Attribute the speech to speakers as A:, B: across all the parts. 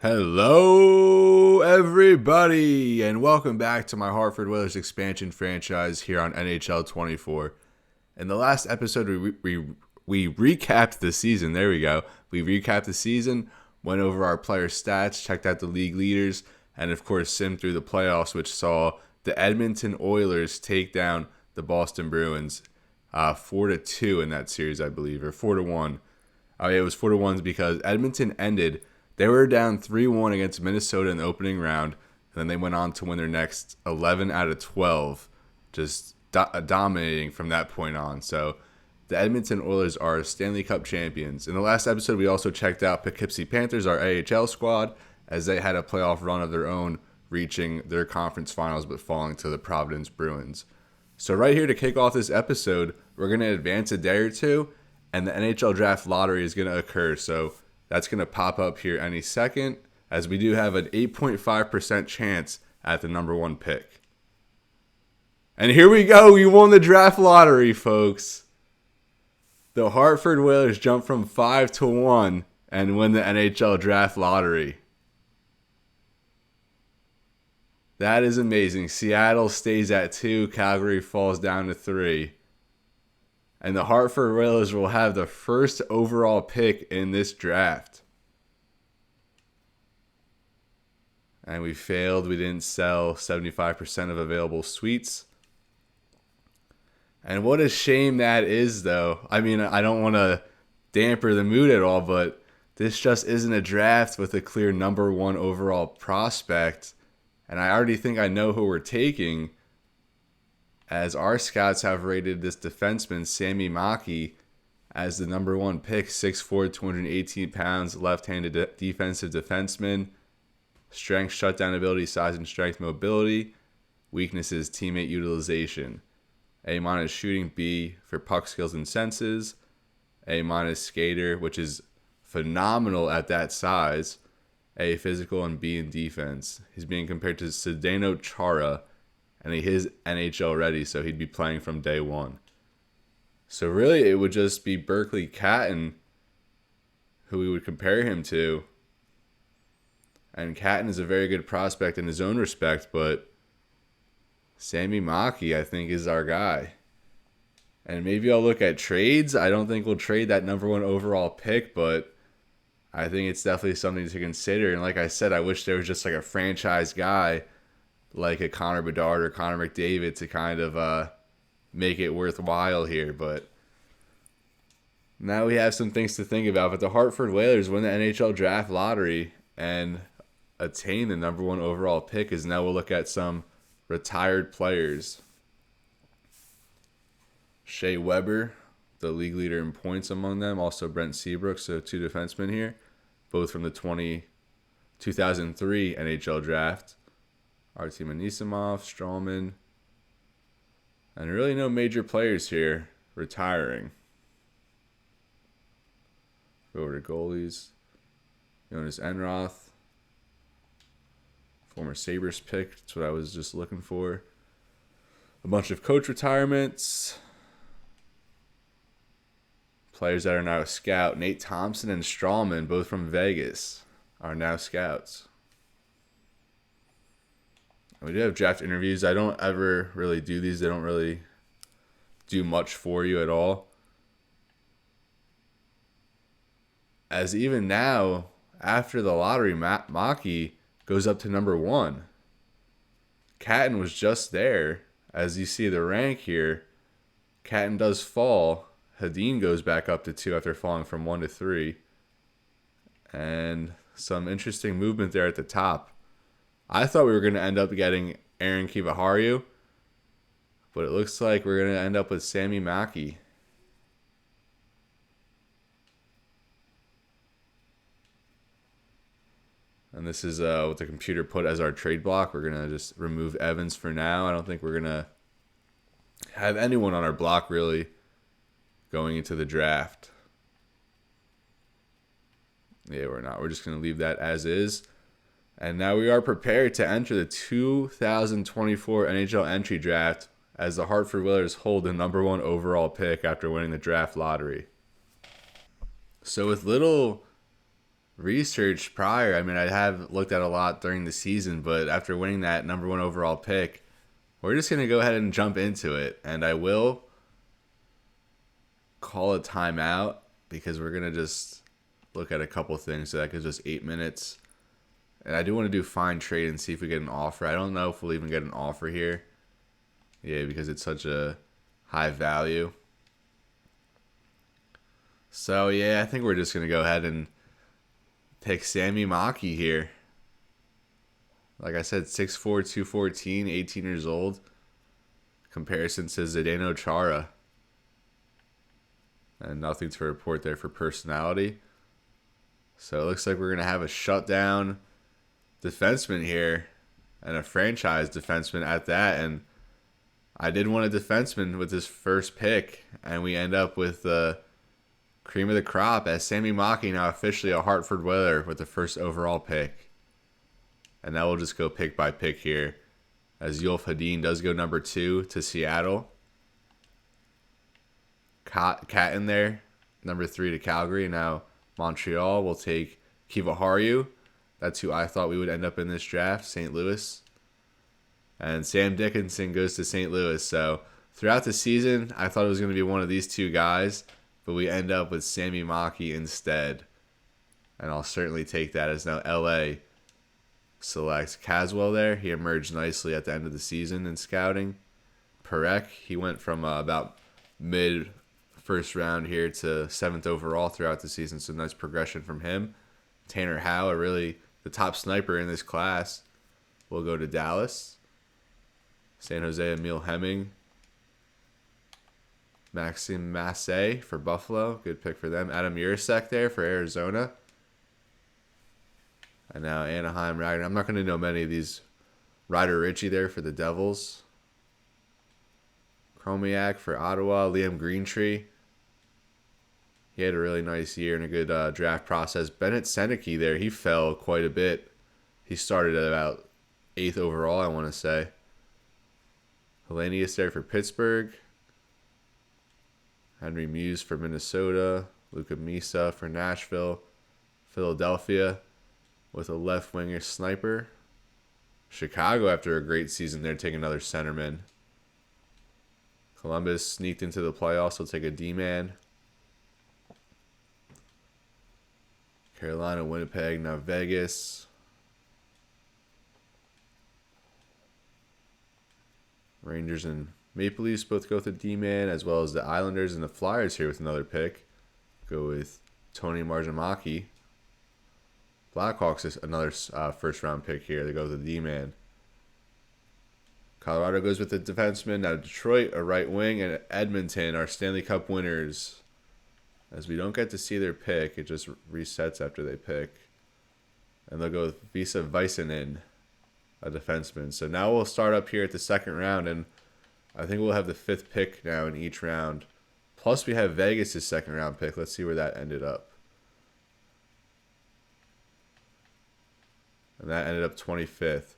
A: Hello, everybody, and welcome back to my Hartford Whalers expansion franchise here on NHL 24. In the last episode, we recapped the season. There we go. We recapped the season, went over our player stats, checked out the league leaders, and of course, simmed through the playoffs, which saw the Edmonton Oilers take down the Boston Bruins 4-2 in that series, I believe, or 4-1. Oh, yeah, it was 4-1 because Edmonton ended. They were down 3-1 against Minnesota in the opening round, and then they went on to win their next 11 out of 12, just dominating from that point on. So the Edmonton Oilers are Stanley Cup champions. In the last episode, we also checked out Poughkeepsie Panthers, our AHL squad, as they had a playoff run of their own, reaching their conference finals but falling to the Providence Bruins. So right here to kick off this episode, we're going to advance a day or two, and the NHL Draft Lottery is going to occur. So that's going to pop up here any second, as we do have an 8.5% chance at the number one pick. And here we go. We won the draft lottery, folks. The Hartford Whalers jump from 5-1 and win the NHL Draft Lottery. That is amazing. Seattle stays at 2. Calgary falls down to 3. And the Hartford Whalers will have the first overall pick in this draft. And we failed. We didn't sell 75% of available suites. And what a shame that is, though. I mean, I don't want to damper the mood at all, but this just isn't a draft with a clear number one overall prospect. And I already think I know who we're taking, as our scouts have rated this defenseman, Sammy Maki, as the number one pick. 6'4", 218 pounds, left-handed defensive defenseman. Strength, shutdown ability, size and strength, mobility. Weaknesses, teammate utilization. A- shooting, B for puck skills and senses. A- skater, which is phenomenal at that size. A physical, and B in defense. He's being compared to Zdeno Chara, and he is NHL ready, so he'd be playing from day one. So really, it would just be Berkeley Catton who we would compare him to. And Catton is a very good prospect in his own respect, but Sammy Maki, I think, is our guy. And maybe I'll look at trades. I don't think we'll trade that number one overall pick, but I think it's definitely something to consider. And like I said, I wish there was just like a franchise guy like a Connor Bedard or Connor McDavid to kind of make it worthwhile here. But now we have some things to think about. But the Hartford Whalers win the NHL Draft Lottery and attain the number one overall pick, as now we'll look at some retired players. Shea Weber, the league leader in points among them. Also Brent Seabrook, so two defensemen here, both from the 2003 NHL Draft. Artem Anisimov, Strawman, and really no major players here retiring. Go over to goalies. Jonas Enroth, former Sabres pick. That's what I was just looking for. A bunch of coach retirements. Players that are now a scout. Nate Thompson and Strawman, both from Vegas, are now scouts. We do have draft interviews. I don't ever really do these. They don't really do much for you at all. As even now, after the lottery, Maki goes up to number one. Catton was just there. As you see the rank here, Catton does fall. Hedin goes back up to 2 after falling from 1 to 3. And some interesting movement there at the top. I thought we were going to end up getting Aaron Kivaharu, but it looks like we're going to end up with Sammy Maki. And this is what the computer put as our trade block. We're going to just remove Evans for now. I don't think we're going to have anyone on our block really going into the draft. Yeah, we're not. We're just going to leave that as is. And now we are prepared to enter the 2024 NHL entry draft, as the Hartford Whalers hold the number one overall pick after winning the draft lottery. So with little research prior. I mean, I have looked at a lot during the season, but after winning that number 1 overall pick, we're just going to go ahead and jump into it. And I will call a timeout because we're going to just look at a couple things. So that gives us 8 minutes. And I do want to do fine trade and see if we get an offer. I don't know if we'll even get an offer here. Yeah, because it's such a high value. So, yeah, I think we're just going to go ahead and take Sammy Maki here. Like I said, 6'4", 214, 18 years old. Comparison to Zdeno Chara. And nothing to report there for personality. So it looks like we're going to have a shutdown defenseman here. And a franchise defenseman at that. And I did want a defenseman with this first pick. And we end up with the cream of the crop as Sammy Maki now officially a Hartford Whaler with the first overall pick. And now we'll just go pick by pick here. As Yulf Hadin does go number 2 to Seattle. Cat in there, number 3 to Calgary. Now Montreal will take Kiva Haru. That's who I thought we would end up in this draft, St. Louis. And Sam Dickinson goes to St. Louis. So throughout the season, I thought it was going to be one of these two guys, but we end up with Sammy Maki instead. And I'll certainly take that as now LA selects Caswell there. He emerged nicely at the end of the season in scouting. Perek, he went from about mid first round here to 7th overall throughout the season, so nice progression from him. Tanner Howe, really the top sniper in this class, will go to Dallas. San Jose, Emil Hemming. Maxime Massey for Buffalo, good pick for them. Adam Urasek there for Arizona. And now Anaheim, Ragnar. I'm not going to know many of these. Ryder Ritchie there for the Devils. Chromiak for Ottawa. Liam Greentree. He had a really nice year and a good draft process. Bennett Seneke there. He fell quite a bit. He started at about 8th overall, I want to say. Hellenius there for Pittsburgh. Henry Muse for Minnesota. Luka Misa for Nashville. Philadelphia with a left winger sniper. Chicago, after a great season there, take another centerman. Columbus sneaked into the playoffs. Will take a D-man. Carolina, Winnipeg, now Vegas. Rangers and Maple Leafs both go with a D-man, as well as the Islanders and the Flyers here with another pick. Go with Tony Marjamaki. Blackhawks is another first-round pick here. They go with the D-man. Colorado goes with the defenseman. Now Detroit, a right wing, and Edmonton, our Stanley Cup winners. As we don't get to see their pick, it just resets after they pick. And they'll go with Visa Väisänen, a defenseman. So now we'll start up here at the second round, and I think we'll have the 5th pick now in each round. Plus we have Vegas' second-round pick. Let's see where that ended up. And that ended up 25th.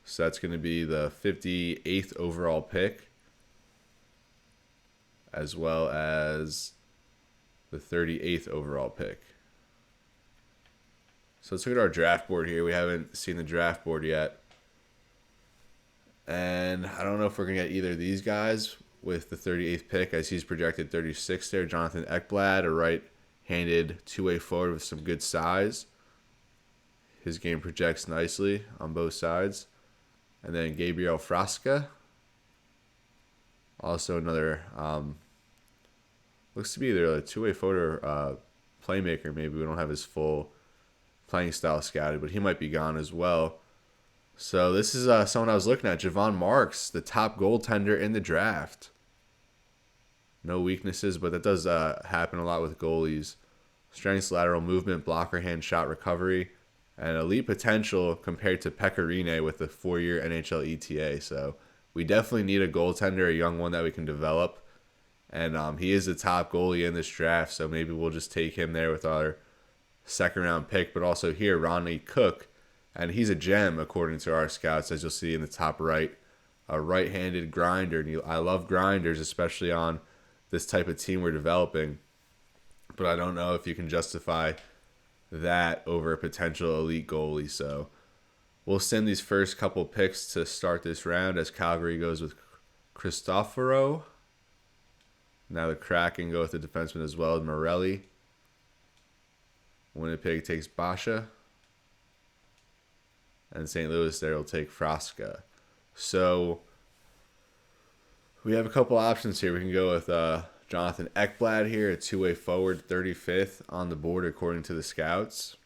A: So that's going to be the 58th overall pick, as well as the 38th overall pick. So let's look at our draft board here. We haven't seen the draft board yet. And I don't know if we're going to get either of these guys with the 38th pick, as he's projected 36th there. Jonathan Ekblad, a right-handed two-way forward with some good size. His game projects nicely on both sides. And then Gabriel Frasca. Also another, looks to be either a two-way forward or playmaker. Maybe we don't have his full playing style scouted, but he might be gone as well. So this is someone I was looking at, Javon Marks, the top goaltender in the draft. No weaknesses, but that does happen a lot with goalies. Strengths, lateral movement, blocker hand, shot recovery. And elite potential compared to Pecorine with the 4-year NHL ETA. So we definitely need a goaltender, a young one that we can develop. And he is the top goalie in this draft, so maybe we'll just take him there with our second-round pick. But also here, Ronnie Cook, and he's a gem according to our scouts, as you'll see in the top right. A right-handed grinder. And I love grinders, especially on this type of team we're developing. But I don't know if you can justify that over a potential elite goalie. So we'll send these first couple picks to start this round as Calgary goes with Cristoforo. Now the Kraken go with the defenseman as well, Morelli. Winnipeg takes Basha. And St. Louis there will take Frasca. So we have a couple options here. We can go with Jonathan Ekblad here, a two-way forward, 35th on the board according to the scouts.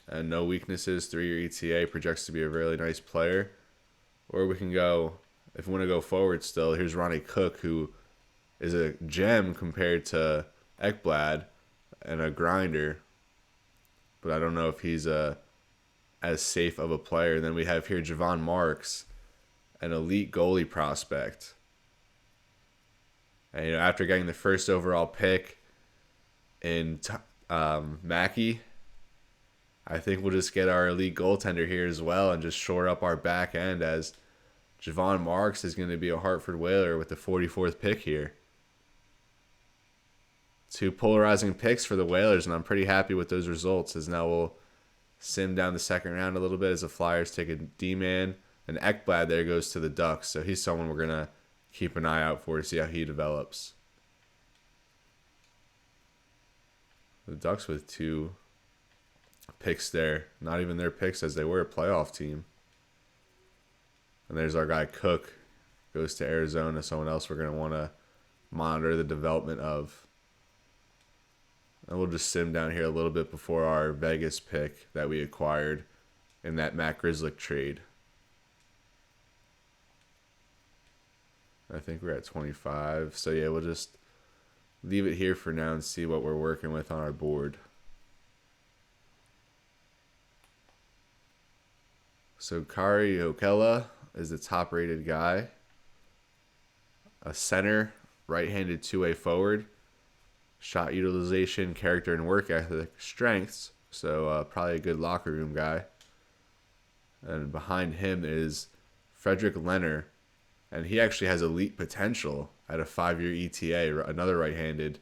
A: And no weaknesses, 3-year ETA, projects to be a really nice player. Or we can go, if we want to go forward still, here's Ronnie Cook, who is a gem compared to Ekblad and a grinder. But I don't know if he's as safe of a player. Then we have here Javon Marks, an elite goalie prospect. And after getting the first overall pick in Mackey, I think we'll just get our elite goaltender here as well and just shore up our back end, as Javon Marks is going to be a Hartford Whaler with the 44th pick here. Two polarizing picks for the Whalers, and I'm pretty happy with those results, as now we'll sim down the second round a little bit as the Flyers take a D-man. And Ekblad there goes to the Ducks, so he's someone we're going to keep an eye out for to see how he develops. The Ducks with two picks there. Not even their picks, as they were a playoff team. And there's our guy Cook. Goes to Arizona, someone else we're going to want to monitor the development of. And we'll just sim down here a little bit before our Vegas pick that we acquired in that Matt Grzelcyk trade. I think we're at 25. So yeah, we'll just leave it here for now and see what we're working with on our board. So Kari Jokela is the top rated guy. A center, right-handed two-way forward. Shot utilization, character, and work ethic strengths. So probably a good locker room guy. And behind him is Frederick Leonard. And he actually has elite potential at a 5-year ETA. Another right-handed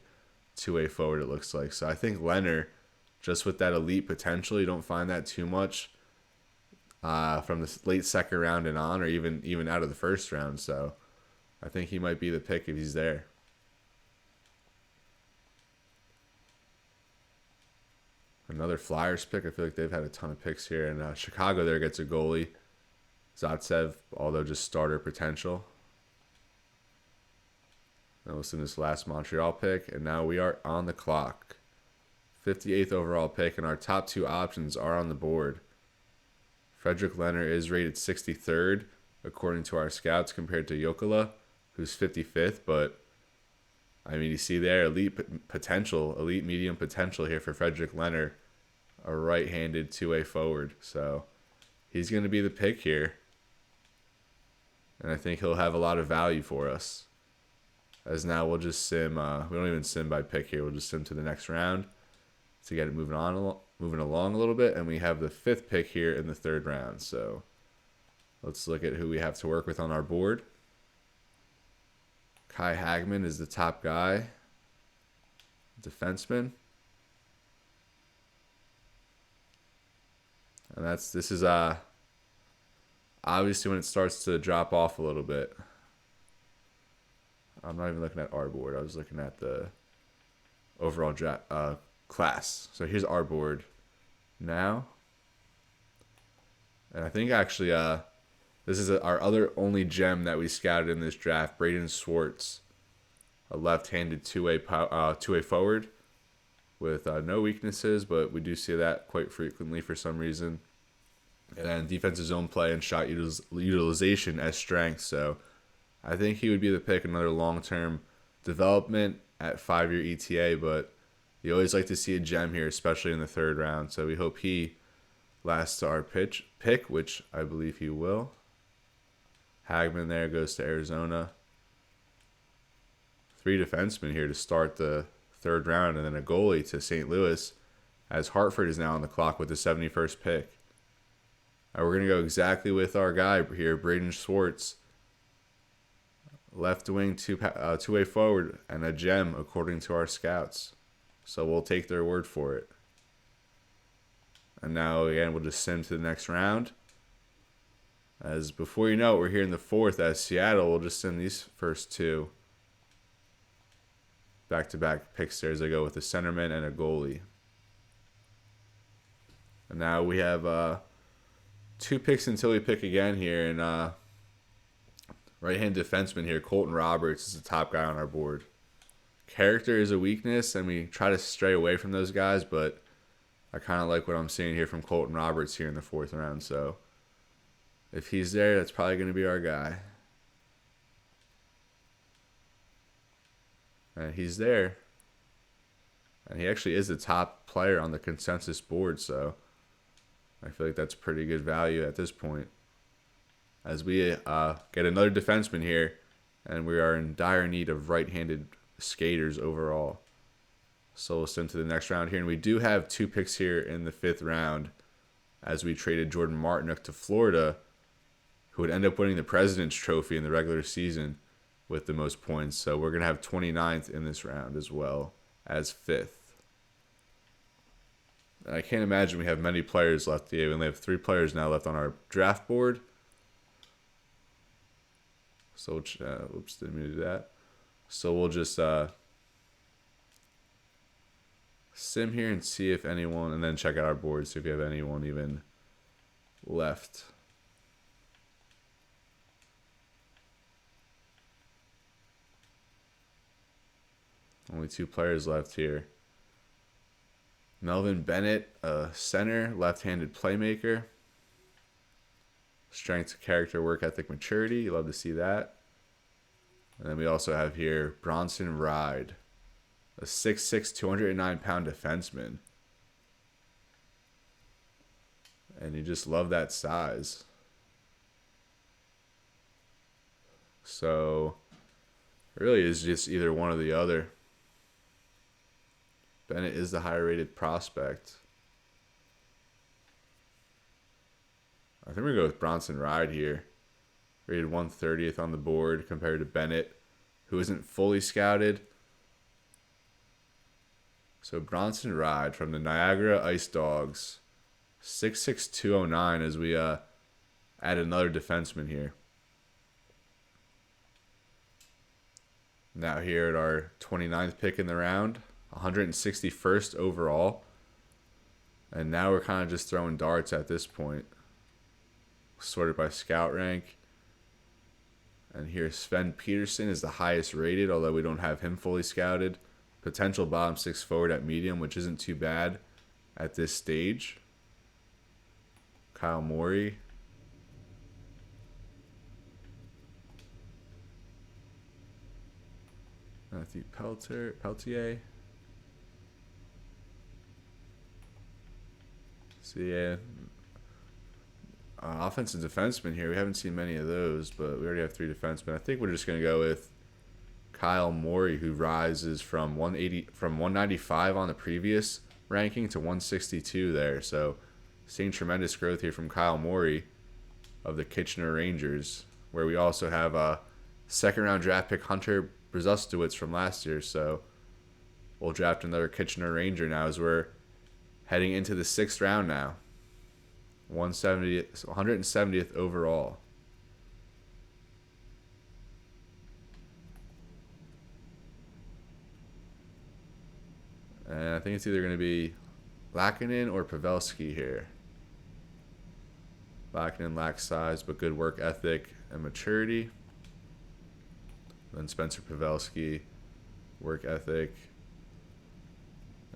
A: two-way forward, it looks like. So I think Leonard, just with that elite potential, you don't find that too much from the late second round and on, or even out of the first round. So I think he might be the pick if he's there. Another Flyers pick. I feel like they've had a ton of picks here. And Chicago there gets a goalie. Zaitsev, although just starter potential. That was in this last Montreal pick. And now we are on the clock. 58th overall pick. And our top two options are on the board. Frederick Leonard is rated 63rd, according to our scouts, compared to Jokela, who's 55th. But I mean, you see there, elite potential, elite medium potential here for Frederick Leonard, a right-handed two-way forward. So he's going to be the pick here. And I think he'll have a lot of value for us. As now we'll just sim, we don't even sim by pick here. We'll just sim to the next round to get it moving along a little bit. And we have the 5th pick here in the 3rd round. So let's look at who we have to work with on our board. Kai Hagman is the top guy. Defenseman. And this is obviously when it starts to drop off a little bit. I'm not even looking at our board. I was looking at the overall class. So here's our board now. And I think actually this is our other only gem that we scouted in this draft, Braden Swartz, a left-handed two-way forward with no weaknesses, but we do see that quite frequently for some reason. And then defensive zone play and shot utilization as strength. So I think he would be the pick, another long-term development at 5-year ETA, but you always like to see a gem here, especially in the 3rd round. So we hope he lasts to our pick, which I believe he will. Hagman there goes to Arizona. 3 defensemen here to start the 3rd round, and then a goalie to St. Louis, as Hartford is now on the clock with the 71st pick. We're going to go exactly with our guy here, Braden Swartz. Left wing, two-way forward, and a gem according to our scouts. So we'll take their word for it. And now, again, we'll just sim to the next round. As before you know it, we're here in the fourth as Seattle will just send these first two. Back-to-back picks there as I go with a centerman and a goalie. And now we have 2 picks until we pick again here. And right-hand defenseman here, Colton Roberts, is the top guy on our board. Character is a weakness, and we try to stray away from those guys, but I kind of like what I'm seeing here from Colton Roberts here in the 4th round. So if he's there, that's probably going to be our guy. And he's there. And he actually is the top player on the consensus board, so I feel like that's pretty good value at this point. As we get another defenseman here, and we are in dire need of right-handed skaters overall. So we'll send to the next round here. And we do have 2 picks here in the 5th round as we traded Jordan Martinook to Florida, who would end up winning the President's Trophy in the regular season with the most points. So we're going to have 29th in this round as well as 5th. And I can't imagine we have many players left here. We only have 3 players now left on our draft board. So, oops, didn't mean to do that. So we'll just sim here and see if anyone, and then check out our board, see if we have anyone even left. Only 2 players left here. Melvin Bennett, a center, left-handed playmaker. Strength, character, work ethic, maturity. You love to see that. And then we also have here Bronson Ride, a 6'6", 209-pound defenseman. And you just love that size. So it really is just either one or the other. Bennett is the higher rated prospect. I think we're going to go with Bronson Ride here. Rated 130th on the board compared to Bennett, who isn't fully scouted. So Bronson Ride from the Niagara Ice Dogs. 6'6", 209 as we add another defenseman here. Now here at our 29th pick in the round. 161st overall. And now we're kind of just throwing darts at this point. Sorted by scout rank. And here Sven Peterson is the highest rated, although we don't have him fully scouted. Potential bottom 6 forward at medium, which isn't too bad at this stage. Kyle Morey. Matthew Peltier. So yeah, offensive defenseman here. We haven't seen many of those, but we already have 3 defensemen. I think we're just going to go with Kyle Morey, who rises from 195 on the previous ranking to 162 there. So seeing tremendous growth here from Kyle Morey of the Kitchener Rangers, where we also have a 2nd-round draft pick Hunter Brzustowicz from last year. So we'll draft another Kitchener Ranger now as we're heading into the 6th round now. 170th overall. And I think it's either going to be Lackinen or Pavelski here. Lackinen lacks size, but good work ethic and maturity. Then Spencer Pavelski, work ethic.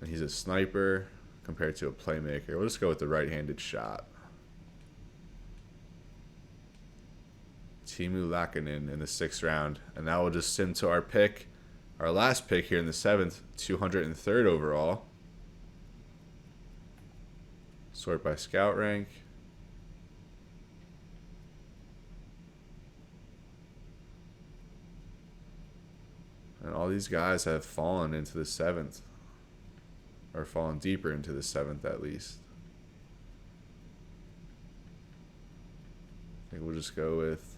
A: And he's a sniper compared to a playmaker. We'll just go with the right-handed shot. Timu Lackinen in the 6th round. And now we'll just sim to our pick. Our last pick here in the 7th, 203rd overall. Sort by scout rank. And all these guys have fallen into the 7th. Or fallen deeper into the 7th at least. I think we'll just go with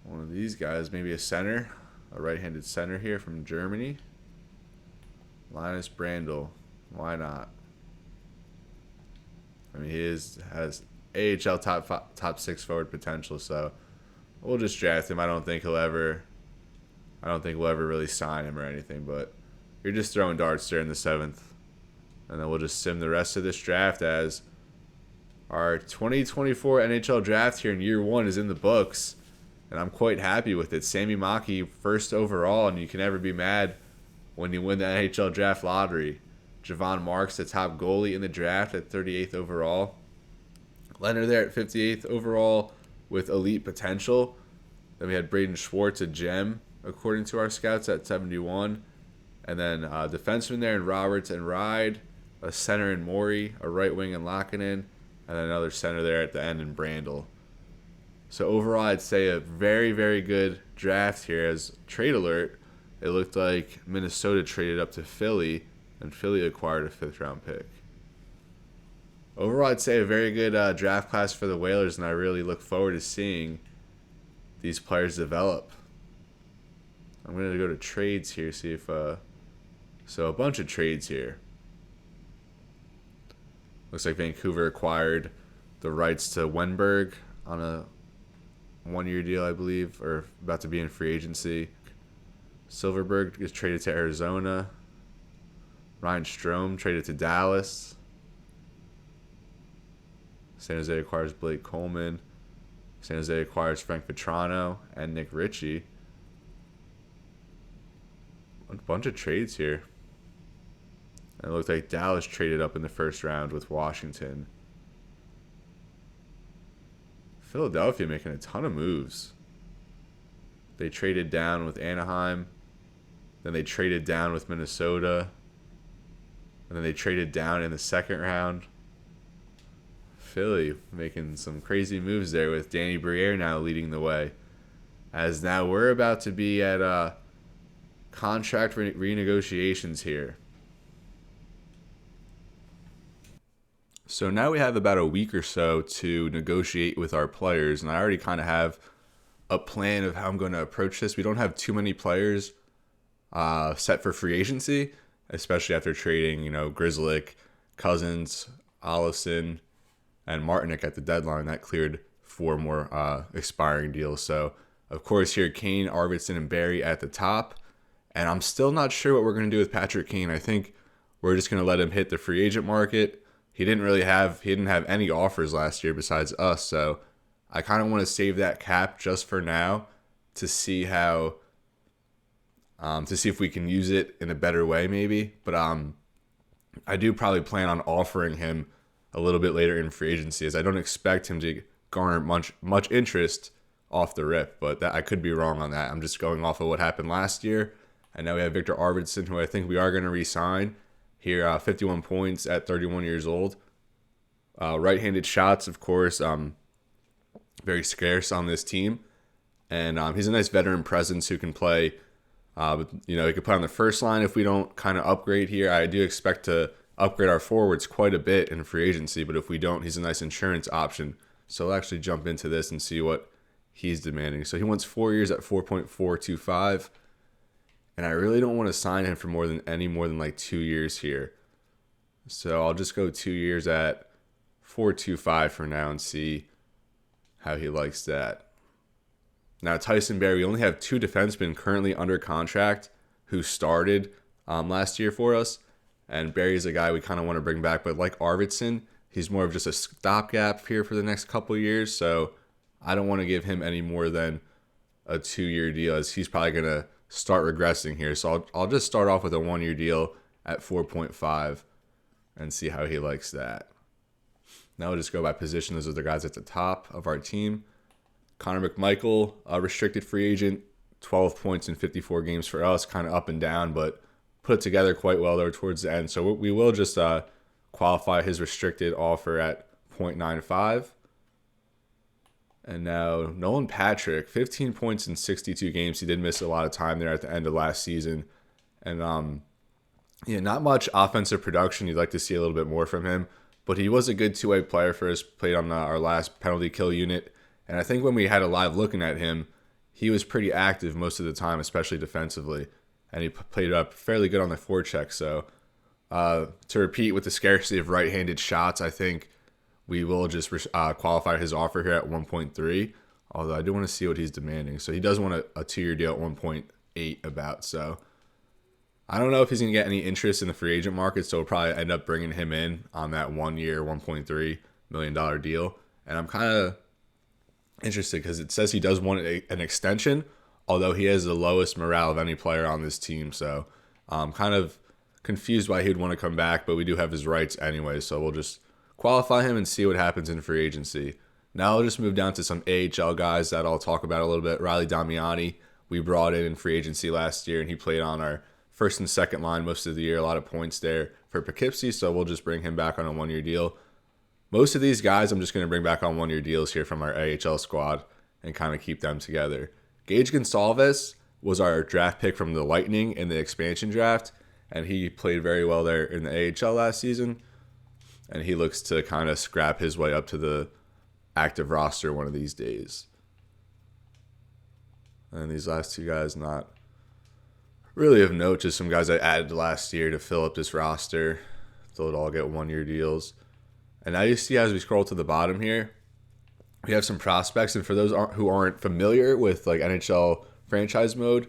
A: one of these guys, maybe a center. A right-handed center here from Germany. Linus Brandl. Why not? I mean, has AHL top 6 forward potential, so we'll just draft him. I don't think we'll ever really sign him or anything, but you're just throwing darts there in the 7th. And then we'll just sim the rest of this draft as our 2024 NHL draft here in year 1 is in the books. And I'm quite happy with it. Sammy Maki, first overall, and you can never be mad when you win the NHL draft lottery. Javon Marks, the top goalie in the draft at 38th overall. Leonard there at 58th overall with elite potential. Then we had Braden Schwartz, a gem, according to our scouts, at 71. And then defenseman there in Roberts and Ride, a center in Morey, a right wing in Laakkonen, and then another center there at the end in Brandel. So overall, I'd say a very, very good draft here. As trade alert, it looked like Minnesota traded up to Philly, and Philly acquired a 5th-round pick. Overall, I'd say a very good draft class for the Whalers, and I really look forward to seeing these players develop. I'm going to go to trades here, see if... So a bunch of trades here. Looks like Vancouver acquired the rights to Wenberg on a 1-year deal, I believe, or about to be in free agency. Silverberg is traded to Arizona. Ryan Strome traded to Dallas. San Jose acquires Blake Coleman. San Jose acquires Frank Petrano and Nick Ritchie. A bunch of trades here. And it looked like Dallas traded up in the 1st round with Washington. Philadelphia making a ton of moves. They traded down with Anaheim. Then they traded down with Minnesota. And then they traded down in the 2nd round. Philly making some crazy moves there with Danny Briere now leading the way. As now we're about to be at contract renegotiations here. So now we have about a week or so to negotiate with our players, and I already kind of have a plan of how I'm going to approach this. We don't have too many players set for free agency, especially after trading, Grzelcyk, Cousins, Olofsson, and Martinick at the deadline. That cleared 4 more expiring deals. So, of course, here Kane, Arvidsson, and Barrie at the top. And I'm still not sure what we're going to do with Patrick Kane. I think we're just going to let him hit the free agent market. He didn't have any offers last year besides us, so I kind of want to save that cap just for now to see how to see if we can use it in a better way maybe. But I do probably plan on offering him a little bit later in free agency, as I don't expect him to garner much interest off the rip, but I could be wrong on that. I'm just going off of what happened last year. And now we have Victor Arvidsson, who I think we are going to re-sign. Here, 51 points at 31 years old. Right-handed shots, of course, very scarce on this team. And he's a nice veteran presence who can play. He could play on the first line if we don't kind of upgrade here. I do expect to upgrade our forwards quite a bit in free agency, but if we don't, he's a nice insurance option. So I'll actually jump into this and see what he's demanding. So he wants 4 years at 4.425. And I really don't want to sign him for more than like 2 years here. So I'll just go 2 years at 4.25 for now and see how he likes that. Now Tyson Barrie, we only have 2 defensemen currently under contract who started last year for us. And Barrie's a guy we kind of want to bring back. But like Arvidsson, he's more of just a stopgap here for the next couple of years. So I don't want to give him any more than a 2-year deal, as he's probably going to start regressing here. So I'll just start off with a 1-year deal at 4.5 and see how he likes that. Now we'll just go by position. Those are the guys at the top of our team. Connor McMichael, a restricted free agent, 12 points in 54 games for us, kind of up and down, but put together quite well there towards the end. So we will just qualify his restricted offer at 0.95. And now Nolan Patrick, 15 points in 62 games. He did miss a lot of time there at the end of last season. And not much offensive production. You'd like to see a little bit more from him. But he was a good two-way player for us, played on our last penalty kill unit. And I think when we had a live looking at him, he was pretty active most of the time, especially defensively. And he played up fairly good on the forecheck. So to repeat, with the scarcity of right-handed shots, I think we will just qualify his offer here at 1.3. Although I do want to see what he's demanding. So he does want a 2-year deal at 1.8 about. So I don't know if he's going to get any interest in the free agent market. So we'll probably end up bringing him in on that 1 year, $1.3 million deal. And I'm kind of interested because it says he does want an extension, although he has the lowest morale of any player on this team. So I'm kind of confused why he'd want to come back, but we do have his rights anyway. So we'll just qualify him and see what happens in free agency. Now I'll just move down to some AHL guys that I'll talk about a little bit. Riley Damiani, we brought in free agency last year, and he played on our first and second line most of the year. A lot of points there for Poughkeepsie, so we'll just bring him back on a 1-year deal. Most of these guys I'm just going to bring back on 1-year deals here from our AHL squad and kind of keep them together. Gage Gonsalves was our draft pick from the Lightning in the expansion draft, and he played very well there in the AHL last season, and he looks to kind of scrap his way up to the active roster one of these days. And these last two guys, not really of note, just some guys I added last year to fill up this roster. They'll all get 1-year deals. And now you see as we scroll to the bottom here, we have some prospects. And for those who aren't familiar with like NHL franchise mode,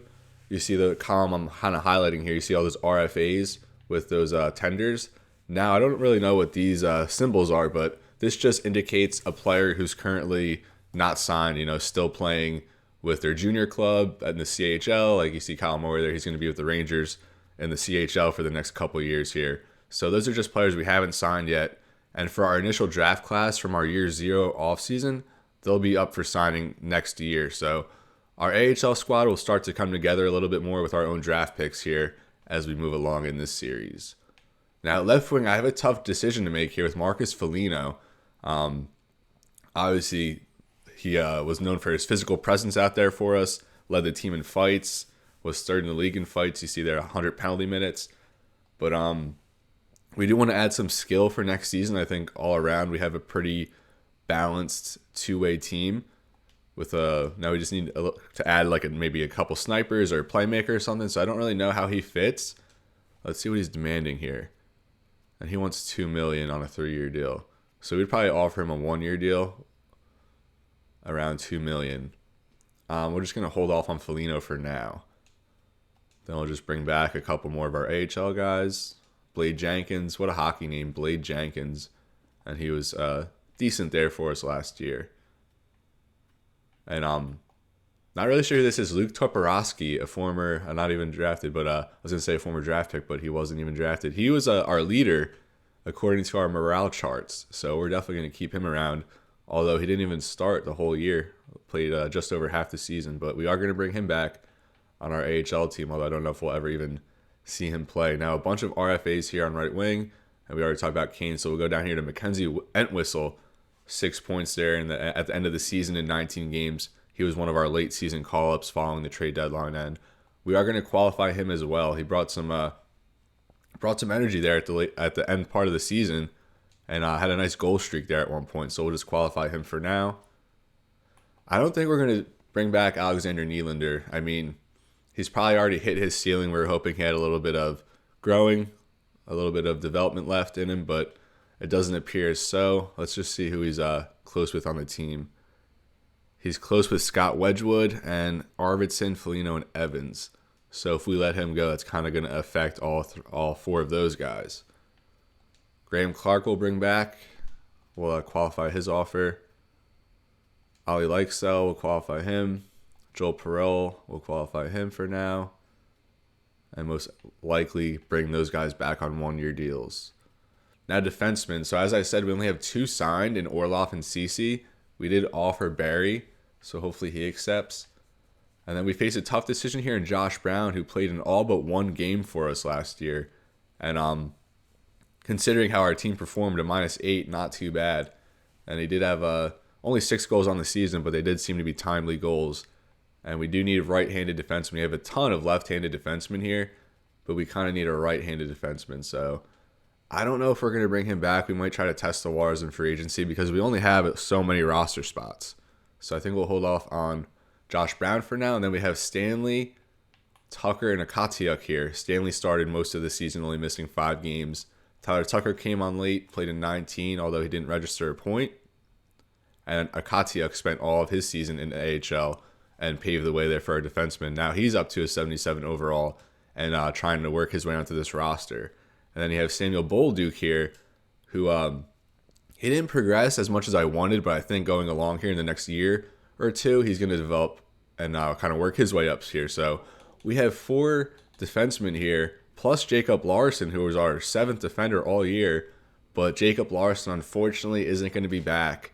A: you see the column I'm kind of highlighting here. You see all those RFAs with those tenders. Now, I don't really know what these symbols are, but this just indicates a player who's currently not signed, still playing with their junior club in the CHL. Like you see Kyle Moore there, he's going to be with the Rangers in the CHL for the next couple of years here. So those are just players we haven't signed yet. And for our initial draft class from our year 0 offseason, they'll be up for signing next year. So our AHL squad will start to come together a little bit more with our own draft picks here as we move along in this series. Now, left wing, I have a tough decision to make here with Marcus Foligno. Obviously, he was known for his physical presence out there for us, led the team in fights, was third in the league in fights. You see there 100 penalty minutes. But we do want to add some skill for next season. I think all around we have a pretty balanced two-way team. With now we just need to add like maybe a couple snipers or a playmaker or something. So I don't really know how he fits. Let's see what he's demanding here. And he wants $2 million on a 3-year deal. So we'd probably offer him a 1-year deal around $2 million. We're just gonna hold off on Foligno for now. Then we'll just bring back a couple more of our AHL guys. Blade Jenkins, what a hockey name, Blade Jenkins, and he was decent there for us last year. And not really sure who this is. Luke Toporowski, a former, not even drafted, but I was going to say a former draft pick, but he wasn't even drafted. He was our leader according to our morale charts, so we're definitely going to keep him around, although he didn't even start the whole year. Played just over half the season, but we are going to bring him back on our AHL team, although I don't know if we'll ever even see him play. Now, a bunch of RFAs here on right wing, and we already talked about Kane, so we'll go down here to Mackenzie Entwistle, 6 points there at the end of the season in 19 games. He was one of our late season call-ups following the trade deadline, and we are going to qualify him as well. He brought some energy there at the end part of the season, and had a nice goal streak there at one point. So we'll just qualify him for now. I don't think we're going to bring back Alexander Nylander. I mean, he's probably already hit his ceiling. We were hoping he had a little bit of growing, a little bit of development left in him, but it doesn't appear so. Let's just see who he's close with on the team. He's close with Scott Wedgwood and Arvidsson, Foligno, and Evans. So if we let him go, that's kind of going to affect all 4 of those guys. Graham Clark will bring back. We'll qualify his offer. Ali Likesell will qualify him. Joel Perreault will qualify him for now. And most likely bring those guys back on 1-year deals. Now defensemen. So as I said, we only have 2 signed in Orlov and Ceci. We did offer Barry, so hopefully he accepts. And then we face a tough decision here in Josh Brown, who played in all but 1 game for us last year. And considering how our team performed, a -8, not too bad. And he did have only 6 goals on the season, but they did seem to be timely goals. And we do need right-handed defensemen. We have a ton of left-handed defensemen here, but we kind of need a right-handed defenseman. So I don't know if we're going to bring him back. We might try to test the waters in free agency because we only have so many roster spots. So I think we'll hold off on Josh Brown for now. And then we have Stanley, Tucker, and Akatiuk here. Stanley started most of the season, only missing 5 games. Tyler Tucker came on late, played in 19, although he didn't register a point. And Akatsiuk spent all of his season in the AHL and paved the way there for our defenseman. Now he's up to a 77 overall and trying to work his way onto this roster. And then you have Samuel Bolduc here, who he didn't progress as much as I wanted, but I think going along here in the next year or two, he's going to develop and kind of work his way up here. So we have 4 defensemen here, plus Jacob Larson, who was our 7th defender all year. But Jacob Larson, unfortunately, isn't going to be back.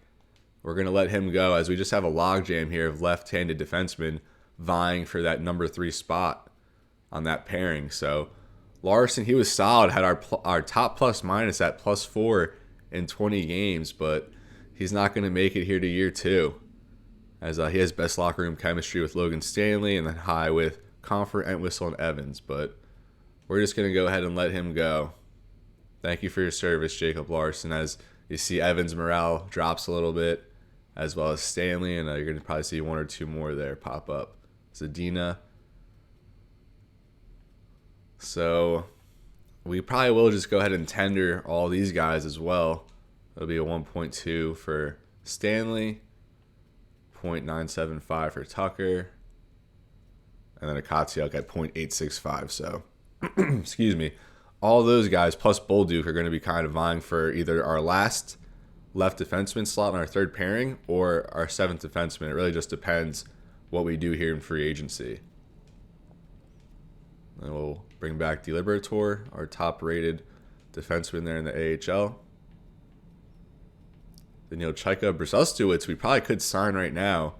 A: We're going to let him go as we just have a logjam here of left-handed defensemen vying for that number 3 spot on that pairing. So Larson, he was solid, had our top plus minus at +4 in 20 games, but he's not going to make it here to year 2 as he has best locker room chemistry with Logan Stanley and then high with Comfort, Entwistle, and Evans. But we're just going to go ahead and let him go. Thank you for your service, Jacob Larson. As you see, Evans' morale drops a little bit, as well as Stanley, and you're going to probably see 1 or 2 more there pop up. Zadina. So we probably will just go ahead and tender all these guys as well. It'll be a 1.2 for Stanley, 0.975 for Tucker, and then a Akatsiuk at 0.865. So, excuse me. All those guys plus Bolduc are going to be kind of vying for either our last left defenseman slot in our 3rd pairing or our 7th defenseman. It really just depends what we do here in free agency. And we'll bring back Celebratory, our top-rated defenseman there in the AHL. Then, Chaika Brzustewicz, we probably could sign right now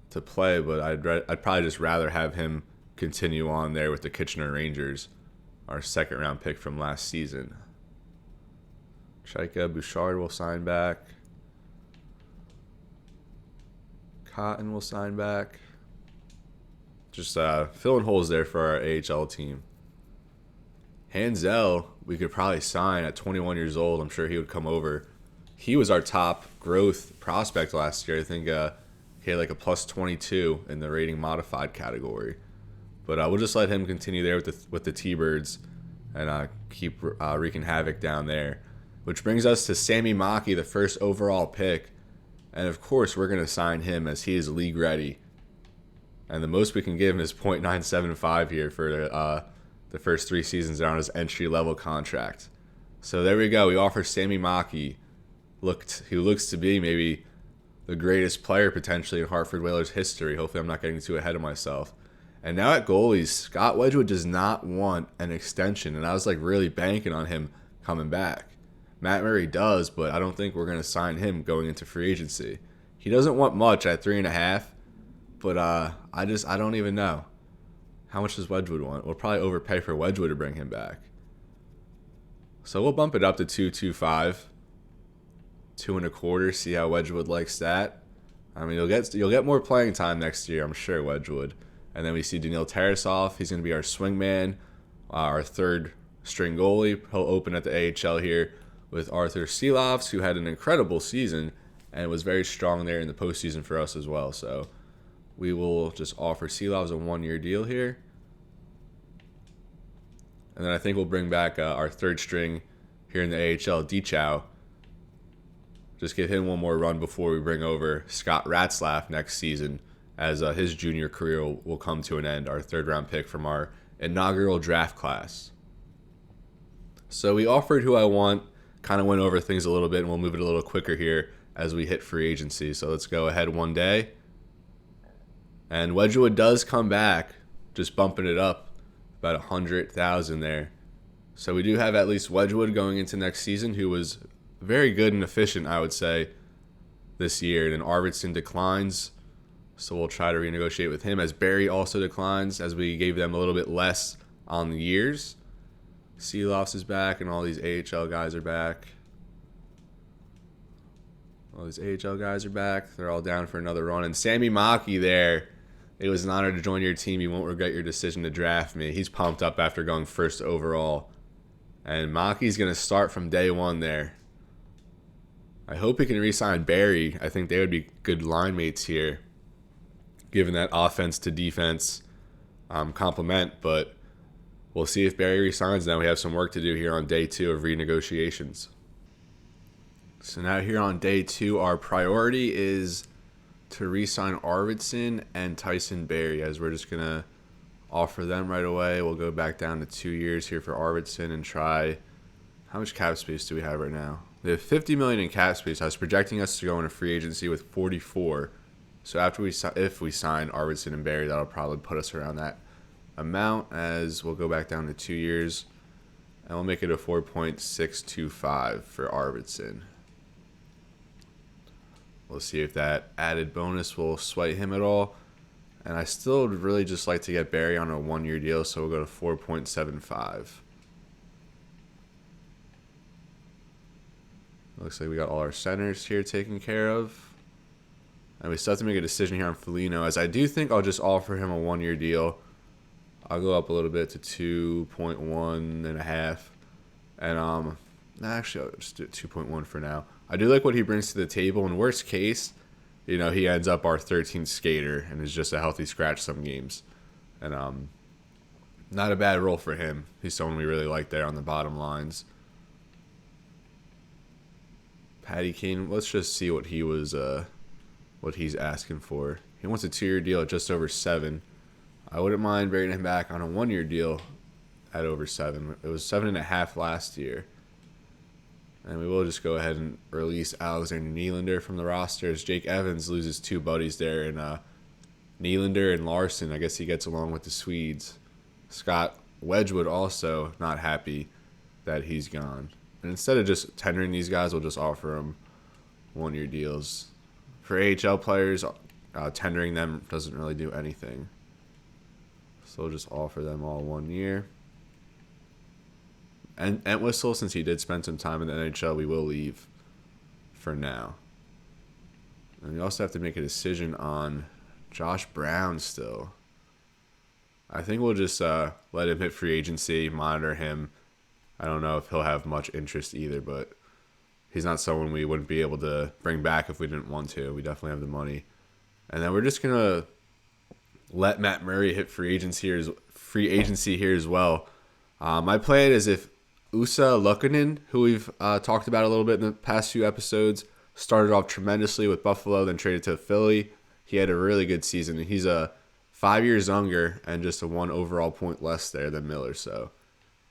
A: to play, but I'd probably just rather have him continue on there with the Kitchener Rangers, our 2nd-round pick from last season. Chaika Bouchard will sign back. Cotton will sign back. Just filling holes there for our AHL team. Hanzel, we could probably sign at 21 years old. I'm sure he would come over. He was our top growth prospect last year. I think he had like a +22 in the rating modified category. But we'll just let him continue there with the T-Birds and keep wreaking havoc down there. Which brings us to Sammy Maki, the 1st overall pick. And of course, we're going to sign him as he is league ready. And the most we can give him is 0.975 here for the first 3 seasons on his entry-level contract. So there we go. We offer Sammy Maki, who looks to be maybe the greatest player potentially in Hartford Whalers history. Hopefully I'm not getting too ahead of myself. And now at goalies, Scott Wedgwood does not want an extension. And I was really banking on him coming back. Matt Murray does, but I don't think we're going to sign him going into free agency. He doesn't want much at 3.5, but I don't even know. How much does Wedgwood want? We'll probably overpay for Wedgwood to bring him back. So we'll bump it up to 2.25, 2.25. See how Wedgwood likes that. I mean, you'll get more playing time next year, I'm sure, Wedgwood. And then we see Daniil Tarasov. He's going to be our swingman, our 3rd string goalie. He'll open at the AHL here with Arthur Seelovs, who had an incredible season and was very strong there in the postseason for us as well. So we will just offer Seelovs a 1-year deal here. And then I think we'll bring back our 3rd string here in the AHL, Dechow. Just give him one more run before we bring over Scott Ratzlaff next season, as his junior career will come to an end, our 3rd-round pick from our inaugural draft class. So we offered who I want, kind of went over things a little bit, and we'll move it a little quicker here as we hit free agency. So let's go ahead one day. And Wedgwood does come back, just bumping it up about 100,000 there. So we do have at least Wedgwood going into next season, who was very good and efficient, I would say, this year. And Arvidsson declines, so we'll try to renegotiate with him, as Barry also declines, as we gave them a little bit less on the years. Seelovs is back, and all these AHL guys are back. All these AHL guys are back. They're all down for another run. And Sammy Maki there, it was an honor to join your team. You won't regret your decision to draft me. He's pumped up after going 1st overall. And Maki's going to start from day 1 there. I hope he can re-sign Barry. I think they would be good line mates here, given that offense to defense complement. But we'll see if Barry resigns. Now we have some work to do here on day 2 of renegotiations. So now here on day 2, our priority is to re-sign Arvidsson and Tyson Barrie, as we're just going to offer them right away. We'll go back down to 2 years here for Arvidsson and try... How much cap space do we have right now? We have $50 million in cap space. I was projecting us to go into free agency with 44. So if we sign Arvidsson and Barrie, that'll probably put us around that amount, as we'll go back down to 2 years. And we'll make it a 4.625 for Arvidsson. We'll see if that added bonus will sway him at all. And I still would really just like to get Barrie on a 1-year deal, so we'll go to 4.75. Looks like we got all our centers here taken care of. And we still have to make a decision here on Foligno, as I do think I'll just offer him a 1-year deal. I'll go up a little bit to 2.1.5. And actually, I'll just do 2.1 for now. I do like what he brings to the table. In worst case, he ends up our 13th skater and is just a healthy scratch some games. And not a bad role for him. He's someone we really like there on the bottom lines. Patty Kane, let's just see what he's asking for. He wants a 2-year deal at just over 7. I wouldn't mind bringing him back on a 1-year deal at over 7. It was 7.5 last year. And we will just go ahead and release Alexander Nylander from the roster, as Jake Evans loses 2 buddies there, and Nylander and Larson. I guess he gets along with the Swedes. Scott Wedgwood also not happy that he's gone. And instead of just tendering these guys, we'll just offer them 1-year deals. For AHL players, tendering them doesn't really do anything. So we'll just offer them all 1 year. And Entwistle, since he did spend some time in the NHL, we will leave for now. And we also have to make a decision on Josh Brown still. I think we'll just let him hit free agency, monitor him. I don't know if he'll have much interest either, but he's not someone we wouldn't be able to bring back if we didn't want to. We definitely have the money. And then we're just going to let Matt Murray hit free agency here as well. My plan is if Usa Luukkonen, who we've talked about a little bit in the past few episodes, started off tremendously with Buffalo, then traded to Philly. He had a really good season. He's 5 years younger and just a 1 overall point less there than Miller. So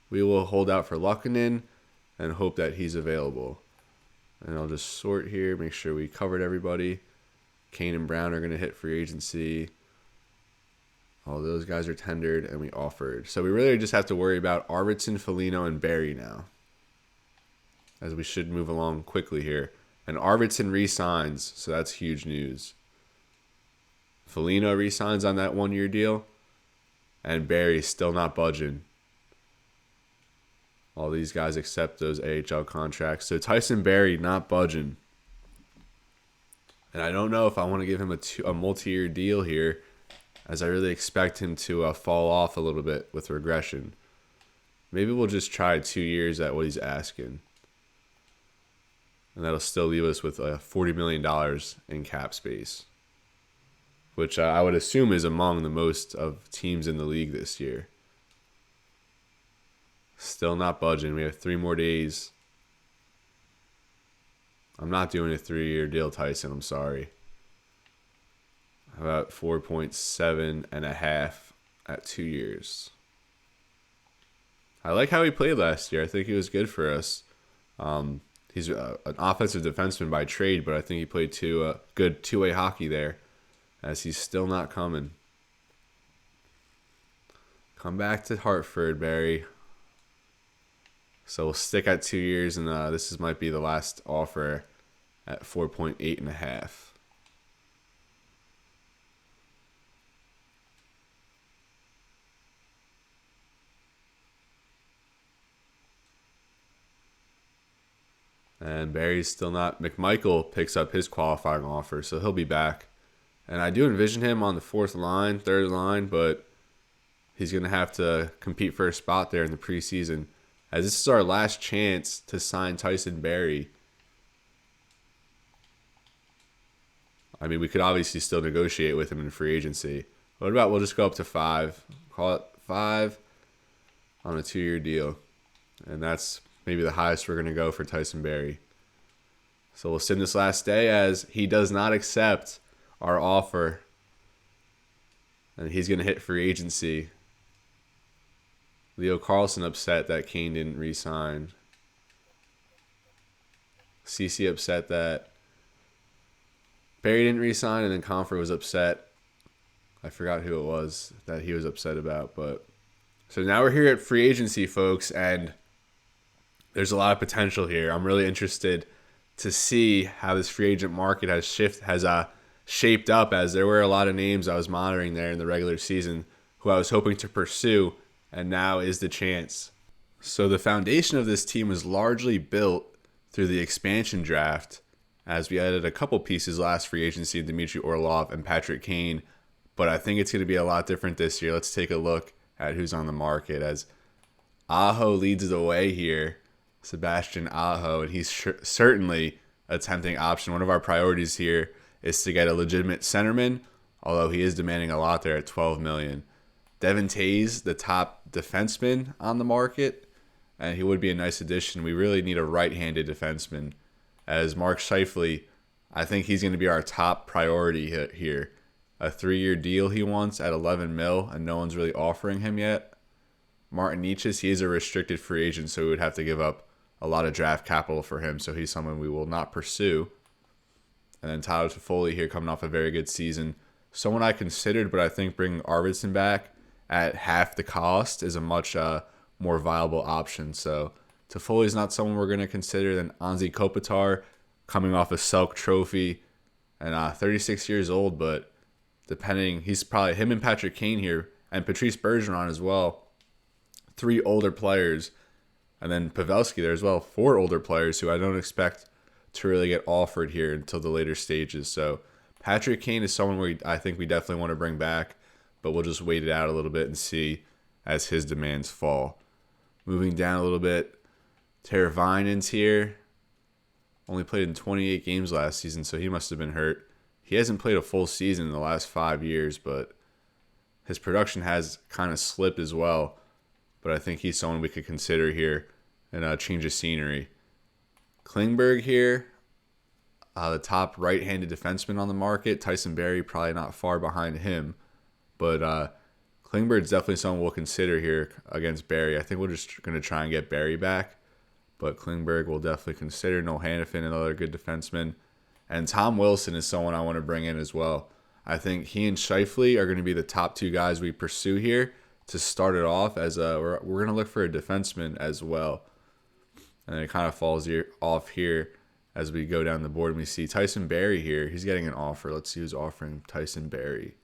A: we will hold out for Luukkonen and hope that he's available. And I'll just sort here, make sure we covered everybody. Kane and Brown are going to hit free agency. All those guys are tendered and we offered. So we really just have to worry about Arvidsson, Foligno, and Barrie now, as we should move along quickly here. And Arvidsson re-signs, so that's huge news. Foligno re-signs on that 1-year deal, and Barrie's still not budging. All these guys accept those AHL contracts. So Tyson Barrie not budging. And I don't know if I want to give him a multi-year deal here, as I really expect him to fall off a little bit with regression. Maybe we'll just try 2 years at what he's asking. And that'll still leave us with $40 million in cap space, which I would assume is among the most of teams in the league this year. Still not budging. We have 3 more days. I'm not doing a 3-year deal, Tyson. I'm sorry. About 4.7.5 at 2 years. I like how he played last year. I think he was good for us. He's an offensive defenseman by trade, but I think he played good two-way hockey there, as he's still not coming. Come back to Hartford, Barry. So we'll stick at 2 years, and this might be the last offer at 4.8.5. And Barry's still not. McMichael picks up his qualifying offer, so he'll be back. And I do envision him on the third line, but he's going to have to compete for a spot there in the preseason, as this is our last chance to sign Tyson Barrie. I mean, we could obviously still negotiate with him in free agency. What about we'll just go up to 5? Call it 5. on a 2-year deal. And that's maybe the highest we're going to go for Tyson Barrie. So we'll send this last day as he does not accept our offer. And he's going to hit free agency. Leo Carlson upset that Kane didn't re-sign. CC upset that Barrie didn't re-sign, and then Comfort was upset. I forgot who it was that he was upset about. But so now we're here at free agency, folks, and there's a lot of potential here. I'm really interested to see how this free agent market has shaped up, as there were a lot of names I was monitoring there in the regular season who I was hoping to pursue, and now is the chance. So the foundation of this team was largely built through the expansion draft, as we added a couple pieces last free agency, Dmitry Orlov and Patrick Kane, but I think it's going to be a lot different this year. Let's take a look at who's on the market, as Aho leads the way here. Sebastian Aho, and he's certainly a tempting option. One of our priorities here is to get a legitimate centerman, although he is demanding a lot there at $12 million. Devin Tays, the top defenseman on the market, and he would be a nice addition. We really need a right-handed defenseman, as Mark Scheifele, I think he's going to be our top priority here. A 3-year deal he wants at $11 million, and no one's really offering him yet. Martin Nietzsche, he is a restricted free agent, so we would have to give up a lot of draft capital for him, so he's someone we will not pursue. And then Tyler Toffoli here, coming off a very good season. Someone I considered, but I think bringing Arvidsson back at half the cost is a much more viable option. So Toffoli is not someone we're going to consider. Then Anze Kopitar, coming off a Selk Trophy, and 36 years old, but he's probably him and Patrick Kane here, and Patrice Bergeron as well. 3 older players. And then Pavelski there as well, 4 older players who I don't expect to really get offered here until the later stages. So Patrick Kane is someone I think we definitely want to bring back, but we'll just wait it out a little bit and see as his demands fall. Moving down a little bit, Teravainen's here. Only played in 28 games last season, so he must have been hurt. He hasn't played a full season in the last 5 years, but his production has kind of slipped as well. But I think he's someone we could consider here and a change of scenery. Klingberg here, the top right-handed defenseman on the market. Tyson Barrie probably not far behind him. But Klingberg's definitely someone we'll consider here against Barrie. I think we're just going to try and get Barrie back. But Klingberg we'll definitely consider. Noel Hanifin, another good defenseman. And Tom Wilson is someone I want to bring in as well. I think he and Scheifele are going to be the top 2 guys we pursue here to start it off, as we're going to look for a defenseman as well. And it kind of falls off here as we go down the board and we see Tyson Barrie here. He's getting an offer. Let's see who's offering Tyson Barrie.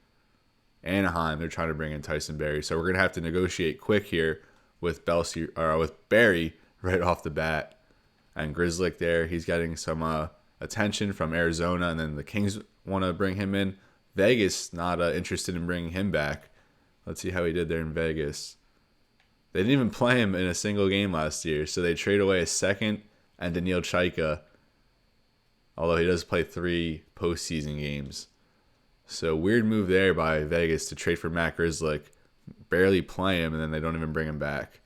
A: Anaheim, they're trying to bring in Tyson Barrie. So we're going to have to negotiate quick here with Barrie right off the bat. And Grzelcyk there, he's getting some attention from Arizona, and then the Kings want to bring him in. Vegas not interested in bringing him back. Let's see how he did there in Vegas. They didn't even play him in a single game last year, so they trade away a second and Daniil Chaika, although he does play 3 postseason games. So weird move there by Vegas to trade for Matt Grzelcyk, barely play him, and then they don't even bring him back.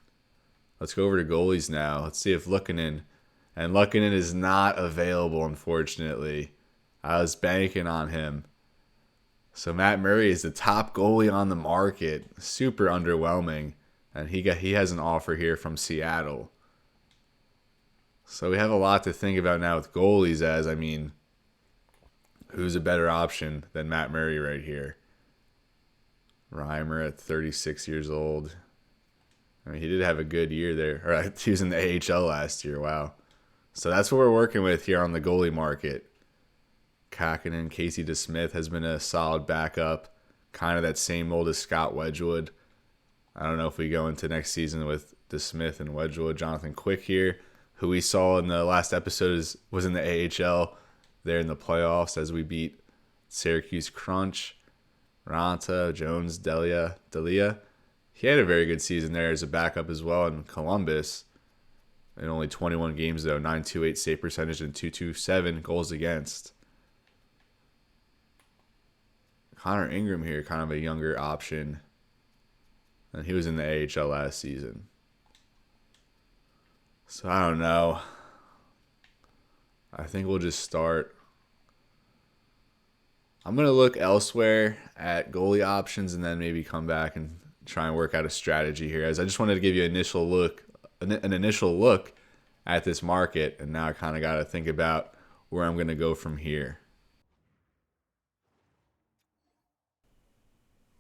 A: Let's go over to goalies now. Let's see if Luukkonen is not available, unfortunately. I was banking on him. So Matt Murray is the top goalie on the market. Super underwhelming. And he has an offer here from Seattle. So we have a lot to think about now with goalies, as, I mean, who's a better option than Matt Murray right here? Reimer at 36 years old. I mean, he did have a good year there. Or he was in the AHL last year. Wow. So that's what we're working with here on the goalie market. Kakinen, Casey DeSmith has been a solid backup. Kind of that same mold as Scott Wedgwood. I don't know if we go into next season with DeSmith and Wedgwood. Jonathan Quick here, who we saw in the last episode was in the AHL there in the playoffs as we beat Syracuse Crunch. Ranta, Jones, Delia. He had a very good season there as a backup as well in Columbus. In only 21 games, though. 9.28 save percentage and 2.27 goals against. Connor Ingram here, kind of a younger option. And he was in the AHL last season. So I don't know. I think we'll just start. I'm going to look elsewhere at goalie options and then maybe come back and try and work out a strategy here. As I just wanted to give you an initial look at this market, and now I kind of got to think about where I'm going to go from here.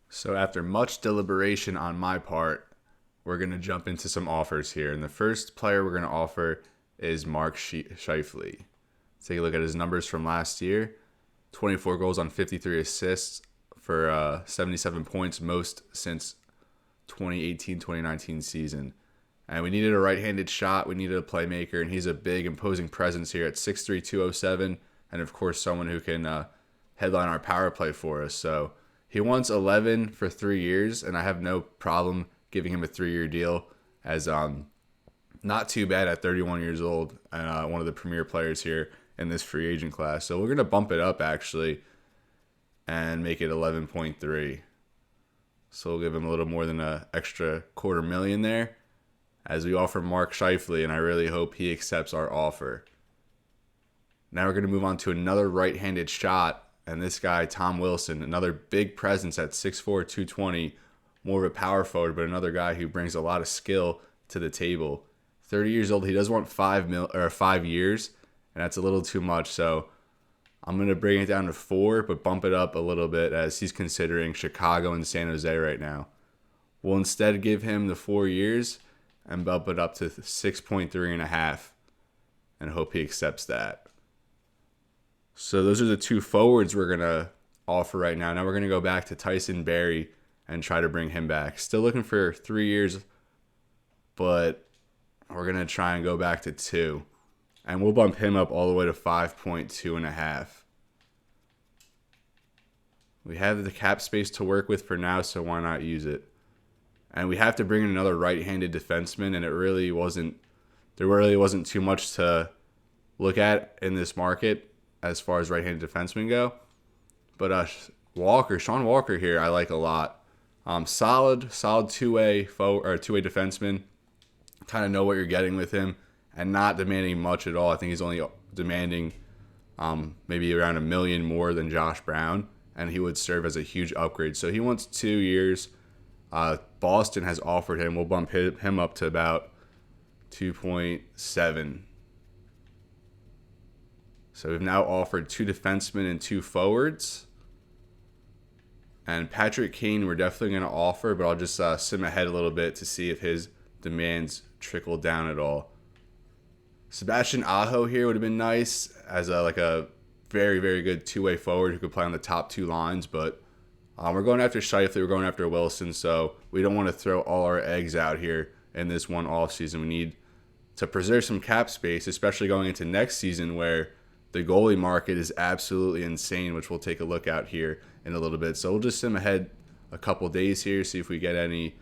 A: So after much deliberation on my part, we're going to jump into some offers here. And the first player we're going to offer is Mark Scheifele. Take a look at his numbers from last year. 24 goals on 53 assists for 77 points, most since 2018-2019 season. And we needed a right-handed shot. We needed a playmaker, and he's a big, imposing presence here at 6'3", 207, and of course someone who can headline our power play for us. So he wants 11 for 3 years, and I have no problem giving him a 3-year deal, as not too bad at 31 years old, and one of the premier players here in this free agent class. So we're going to bump it up, actually, and make it 11.3. So we'll give him a little more than an extra $250,000 there, as we offer Mark Scheifele, and I really hope he accepts our offer. Now we're going to move on to another right-handed shot, and this guy, Tom Wilson, another big presence at 6'4", 220, more of a power forward, but another guy who brings a lot of skill to the table. 30 years old, he does want 5 years, and that's a little too much, so I'm going to bring it down to 4, but bump it up a little bit as he's considering Chicago and San Jose right now. We'll instead give him the 4 years and bump it up to 6.3.5 and hope he accepts that. So those are the 2 forwards we're going to offer right now. Now we're going to go back to Tyson Barrie and try to bring him back. Still looking for 3 years, but we're going to try and go back to 2. And we'll bump him up all the way to 5.2.5. We have the cap space to work with for now, so why not use it? And we have to bring in another right-handed defenseman, and there really wasn't too much to look at in this market as far as right-handed defensemen go. But Sean Walker here, I like a lot. Solid two-way defenseman. Kind of know what you're getting with him, and not demanding much at all. I think he's only demanding maybe around $1 million more than Josh Brown, and he would serve as a huge upgrade. So he wants 2 years. Boston has offered him. We'll bump him up to about 2.7. So we've now offered 2 defensemen and 2 forwards. And Patrick Kane we're definitely going to offer, but I'll just sim ahead a little bit to see if his demands trickle down at all. Sebastian Aho here would have been nice as a very, very good 2-way forward who could play on the top 2 lines, but we're going after Scheifele, we're going after Wilson, so we don't want to throw all our eggs out here in this one offseason. We need to preserve some cap space, especially going into next season where the goalie market is absolutely insane, which we'll take a look at here in a little bit. So we'll just sim ahead a couple days here, see if we get any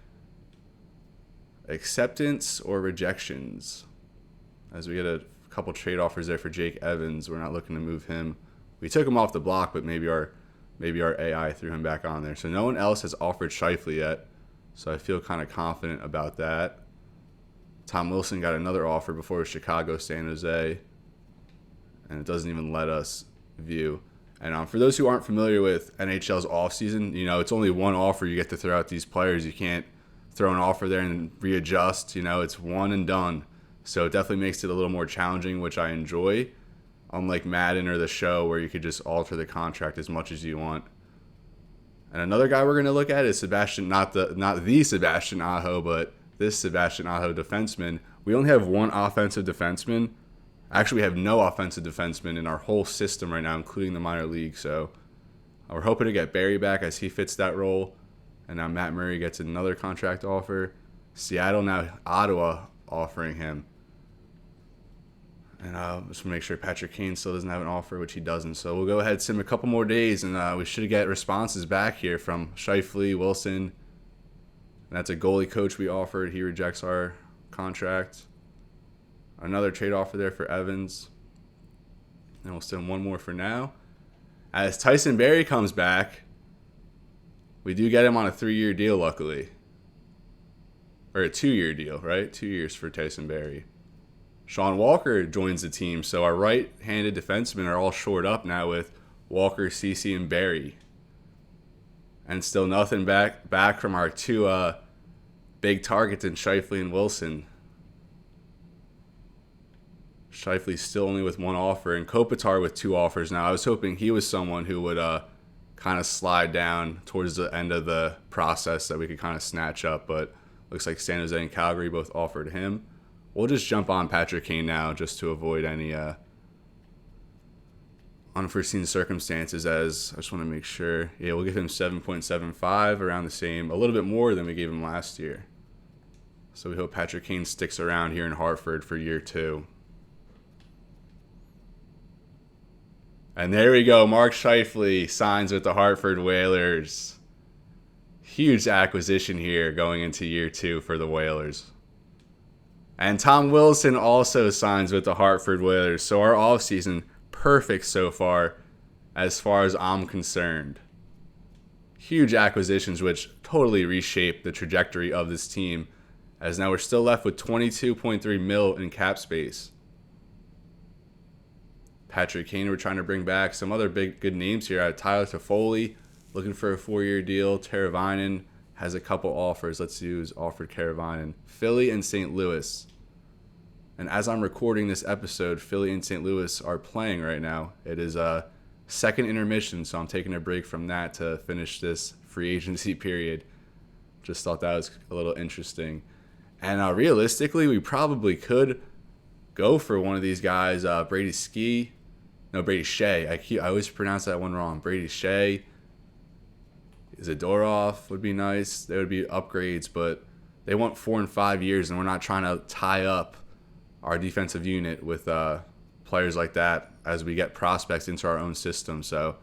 A: acceptance or rejections. As we get a couple trade offers there for Jake Evans. We're not looking to move him. We took him off the block, but maybe our AI threw him back on there. So no one else has offered Scheifele yet. So I feel kind of confident about that. Tom Wilson got another offer before Chicago, San Jose. And it doesn't even let us view. And for those who aren't familiar with NHL's offseason, it's only one offer you get to throw out these players. You can't throw an offer there and readjust. It's one and done. So it definitely makes it a little more challenging, which I enjoy. Unlike Madden or The Show, where you could just alter the contract as much as you want. And another guy we're going to look at is Sebastian, not the Sebastian Aho, but this Sebastian Aho defenseman. We only have one offensive defenseman. Actually, we have no offensive defenseman in our whole system right now, including the minor league. So we're hoping to get Barrie back as he fits that role. And now Matt Murray gets another contract offer. Seattle, now Ottawa offering him. And just make sure Patrick Kane still doesn't have an offer, which he doesn't. So we'll go ahead, sim a couple more days, and we should get responses back here from Scheifele, Wilson. And that's a goalie coach we offered. He rejects our contract. Another trade offer there for Evans. And we'll sim one more for now. As Tyson Barrie comes back, we do get him on a 3-year deal, luckily. Or a 2-year deal, right? 2 years for Tyson Barrie. Sean Walker joins the team. So our right-handed defensemen are all shored up now with Walker, Cece, and Barry. And still nothing back from our two big targets in Scheifele and Wilson. Scheifele still only with one offer, and Kopitar with two offers now. I was hoping he was someone who would kind of slide down towards the end of the process that we could kind of snatch up, but looks like San Jose and Calgary both offered him. We'll just jump on Patrick Kane now just to avoid any unforeseen circumstances, as I just want to make sure. Yeah, we'll give him 7.75, around the same, a little bit more than we gave him last year. So we hope Patrick Kane sticks around here in Hartford for year 2. And there we go. Mark Scheifele signs with the Hartford Whalers. Huge acquisition here going into year 2 for the Whalers. And Tom Wilson also signs with the Hartford Whalers. So our offseason, perfect so far as I'm concerned. Huge acquisitions which totally reshape the trajectory of this team, as now we're still left with $22.3 million in cap space. Patrick Kane, we're trying to bring back some other good names here. Tyler Toffoli, looking for a 4-year deal. Teravainen has a couple offers. Let's use offered Teravainen. Philly and St. Louis. And as I'm recording this episode, Philly and St. Louis are playing right now. It is a second intermission, so I'm taking a break from that to finish this free agency period. Just thought that was a little interesting. And realistically, we probably could go for one of these guys. Brady Shea. I always pronounce that one wrong. Brady Shea. Zadorov would be nice. They would be upgrades, but they want 4 and 5 years, and we're not trying to tie up our defensive unit with players like that as we get prospects into our own system. So,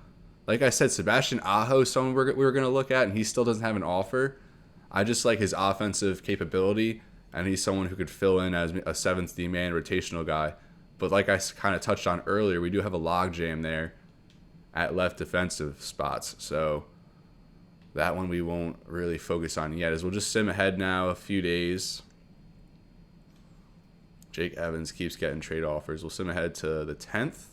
A: like I said, Sebastian Aho is someone we were going to look at, and he still doesn't have an offer. I just like his offensive capability, and he's someone who could fill in as a 7th D-man rotational guy. But like I kind of touched on earlier, we do have a logjam there at left defensive spots. So that one we won't really focus on yet, as we'll just sim ahead now a few days. Jake Evans keeps getting trade offers. We'll sim ahead to the 10th.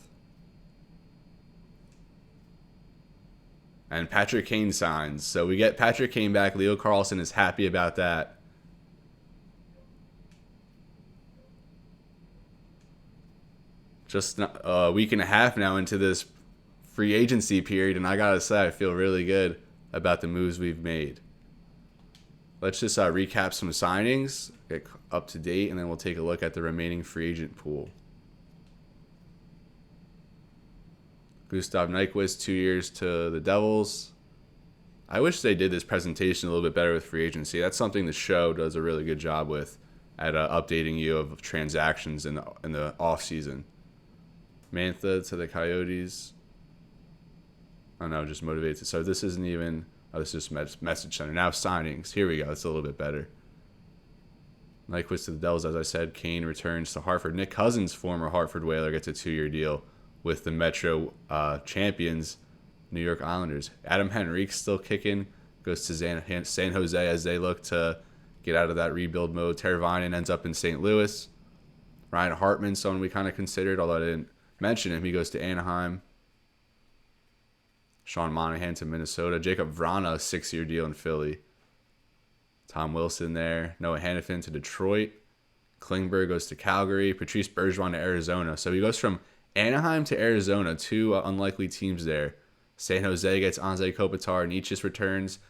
A: And Patrick Kane signs. So we get Patrick Kane back. Leo Carlsson is happy about that. Just a week and a half now into this free agency period, and I gotta say, I feel really good about the moves we've made. Let's just recap some signings, get up to date, and then we'll take a look at the remaining free agent pool. Gustav Nyquist, 2 years to the Devils. I wish they did this presentation a little bit better with free agency. That's something the show does a really good job with at updating you of transactions in the offseason. Mantha to the Coyotes. Oh no, just motivated. So this isn't even... Oh, this is just message center. Now signings. Here we go. It's a little bit better. Nyquist to the Devils, as I said. Kane returns to Hartford. Nick Cousins, former Hartford Whaler, gets a 2-year deal with the Metro champions, New York Islanders. Adam Henrique's still kicking. Goes to San Jose as they look to get out of that rebuild mode. Teravainen ends up in St. Louis. Ryan Hartman, someone we kind of considered, although I didn't mention him. He goes to Anaheim. Sean Monahan to Minnesota. Jacob Vrana, 6-year deal in Philly. Tom Wilson there. Noah Hannafin to Detroit. Klingberg goes to Calgary. Patrice Bergeron to Arizona. So he goes from Anaheim to Arizona, 2 unlikely teams there. San Jose gets Anze Kopitar. Nietzsche returns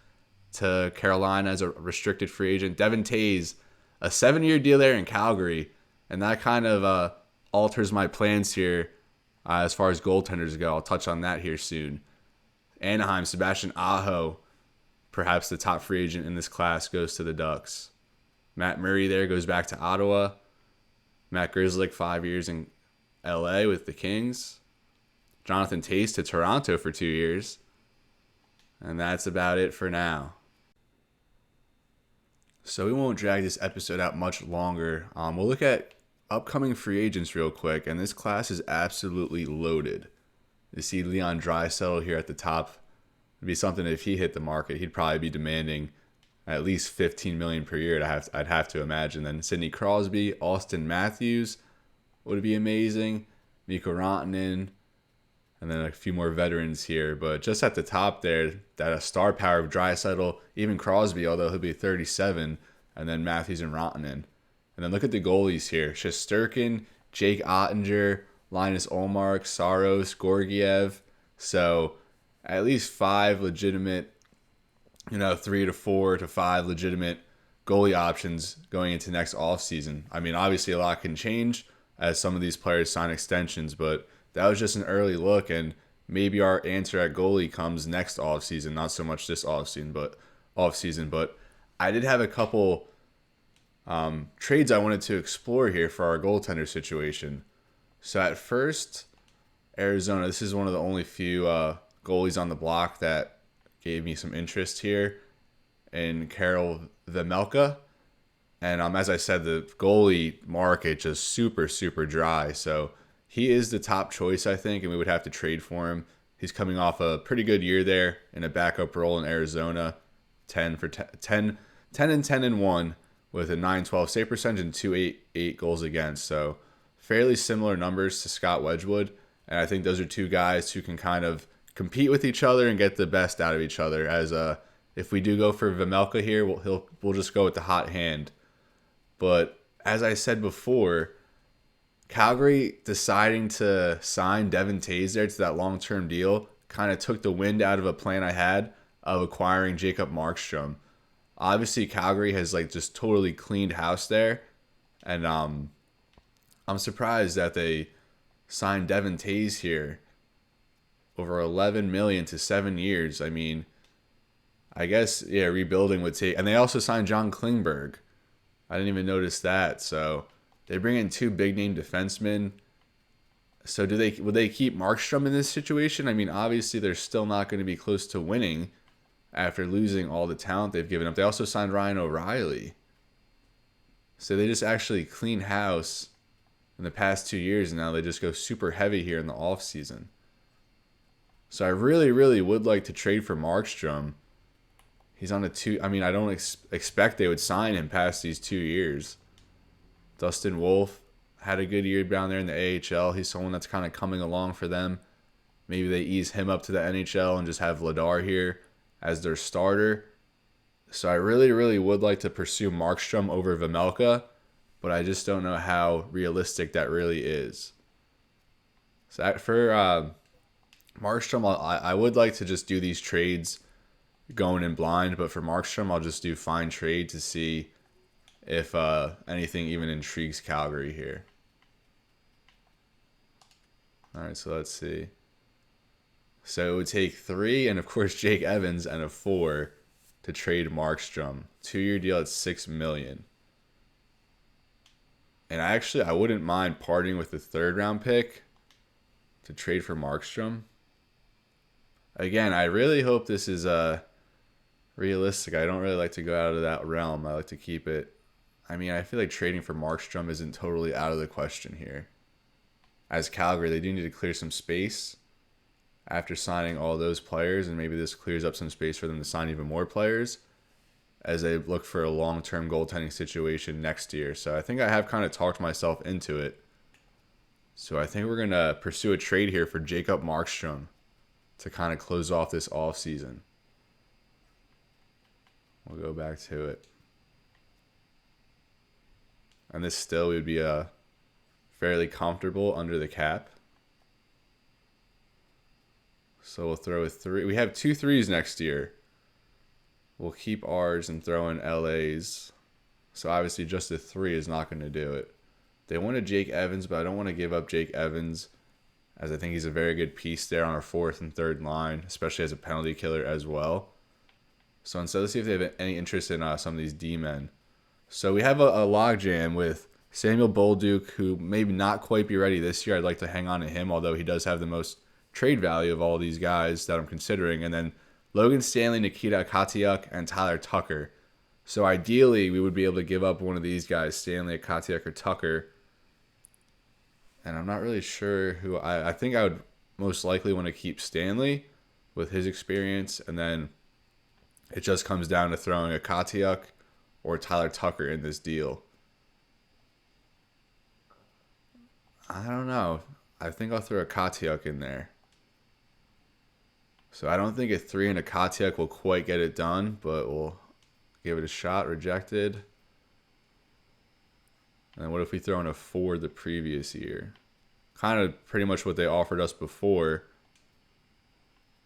A: to Carolina as a restricted free agent. Devin Tays, a 7-year deal there in Calgary. And that kind of alters my plans here as far as goaltenders go. I'll touch on that here soon. Anaheim, Sebastian Aho, perhaps the top free agent in this class, goes to the Ducks. Matt Murray there goes back to Ottawa. Matt Grzelcyk, 5 years in LA with the Kings. Jonathan Tace to Toronto for 2 years. And that's about it for now. So we won't drag this episode out much longer. We'll look at upcoming free agents real quick, and this class is absolutely loaded. You see Leon Draisaitl here at the top. It'd be something if he hit the market, he'd probably be demanding at least $15 million per year. I'd have to imagine. Then Sidney Crosby, Austin Matthews, would be amazing. Mikko Rantanen, and then a few more veterans here. But just at the top there, that a star power of Draisaitl, even Crosby, although he'll be 37, and then Matthews and Rantanen. And then look at the goalies here. Shesterkin, Jake Ottinger, Linus Ullmark, Saros, Gorgiev. So at least 5 legitimate, 3 to 4 to 5 legitimate goalie options going into next offseason. I mean, obviously a lot can change as some of these players sign extensions, but that was just an early look, and maybe our answer at goalie comes next offseason, not so much this offseason, but I did have a couple trades I wanted to explore here for our goaltender situation. So at first, Arizona, this is one of the only few goalies on the block that gave me some interest here in Karel Vejmelka. And as I said, the goalie market just super, super dry. So he is the top choice, I think, and we would have to trade for him. He's coming off a pretty good year there in a backup role in Arizona, 10 and 1 with a 912 save percentage and 288 goals against. So fairly similar numbers to Scott Wedgwood. And I think those are two guys who can kind of compete with each other and get the best out of each other. As if we do go for Vejmelka here, we'll just go with the hot hand. But as I said before, Calgary deciding to sign Devin Taves there to that long-term deal kind of took the wind out of a plan I had of acquiring Jacob Markstrom. Obviously, Calgary has just totally cleaned house there, and I'm surprised that they signed Devin Taves here over $11 million to 7 years. I mean, I guess rebuilding would take, and they also signed John Klingberg. I didn't even notice that. So they bring in 2 big name defensemen. So would they keep Markstrom in this situation? I mean, obviously they're still not going to be close to winning after losing all the talent they've given up. They also signed Ryan O'Reilly. So they just actually clean house in the past 2 years, and now they just go super heavy here in the offseason. So I really, really would like to trade for Markstrom. He's on a 2. I mean, I don't expect they would sign him past these 2 years. Dustin Wolf had a good year down there in the AHL. He's someone that's kind of coming along for them. Maybe they ease him up to the NHL and just have Vladar here as their starter. So I really, really would like to pursue Markstrom over Vejmelka, but I just don't know how realistic that really is. So for Markstrom, I would like to just do these trades going in blind, but for Markstrom, I'll just do fine trade to see if anything even intrigues Calgary here. All right, so let's see. So it would take 3, and of course Jake Evans, and a 4 to trade Markstrom. 2-year deal at $6 million. And I wouldn't mind parting with the 3rd round pick to trade for Markstrom. Again, I really hope this is realistic. I don't really like to go out of that realm. I like to keep it. I mean, I feel like trading for Markstrom isn't totally out of the question here. As Calgary, they do need to clear some space after signing all those players, and maybe this clears up some space for them to sign even more players as they look for a long-term goaltending situation next year. So I think I have kind of talked myself into it. So I think we're going to pursue a trade here for Jacob Markstrom to kind of close off this offseason. We'll go back to it. And this still would be fairly comfortable under the cap. So we'll throw a 3. We have 2 3s next year. We'll keep ours and throw in LA's. So obviously just a 3 is not going to do it. They wanted Jake Evans, but I don't want to give up Jake Evans, as I think he's a very good piece there on our 4th and 3rd line, especially as a penalty killer as well. So instead, let's see if they have any interest in some of these D-men. So we have a logjam with Samuel Bolduc, who maybe not quite be ready this year. I'd like to hang on to him, although he does have the most trade value of all these guys that I'm considering. And then Logan Stanley, Nikita Akatiuk, and Tyler Tucker. So ideally, we would be able to give up one of these guys, Stanley, Akatiuk, or Tucker. And I'm not really sure who. I think I would most likely want to keep Stanley with his experience. And then it just comes down to throwing a Akatiuk or Tyler Tucker in this deal. I don't know. I think I'll throw a Kotiuk in there. So I don't think a 3 and a Kotiuk will quite get it done, but we'll give it a shot. Rejected. And what if we throw in a 4 the previous year? Kind of pretty much what they offered us before.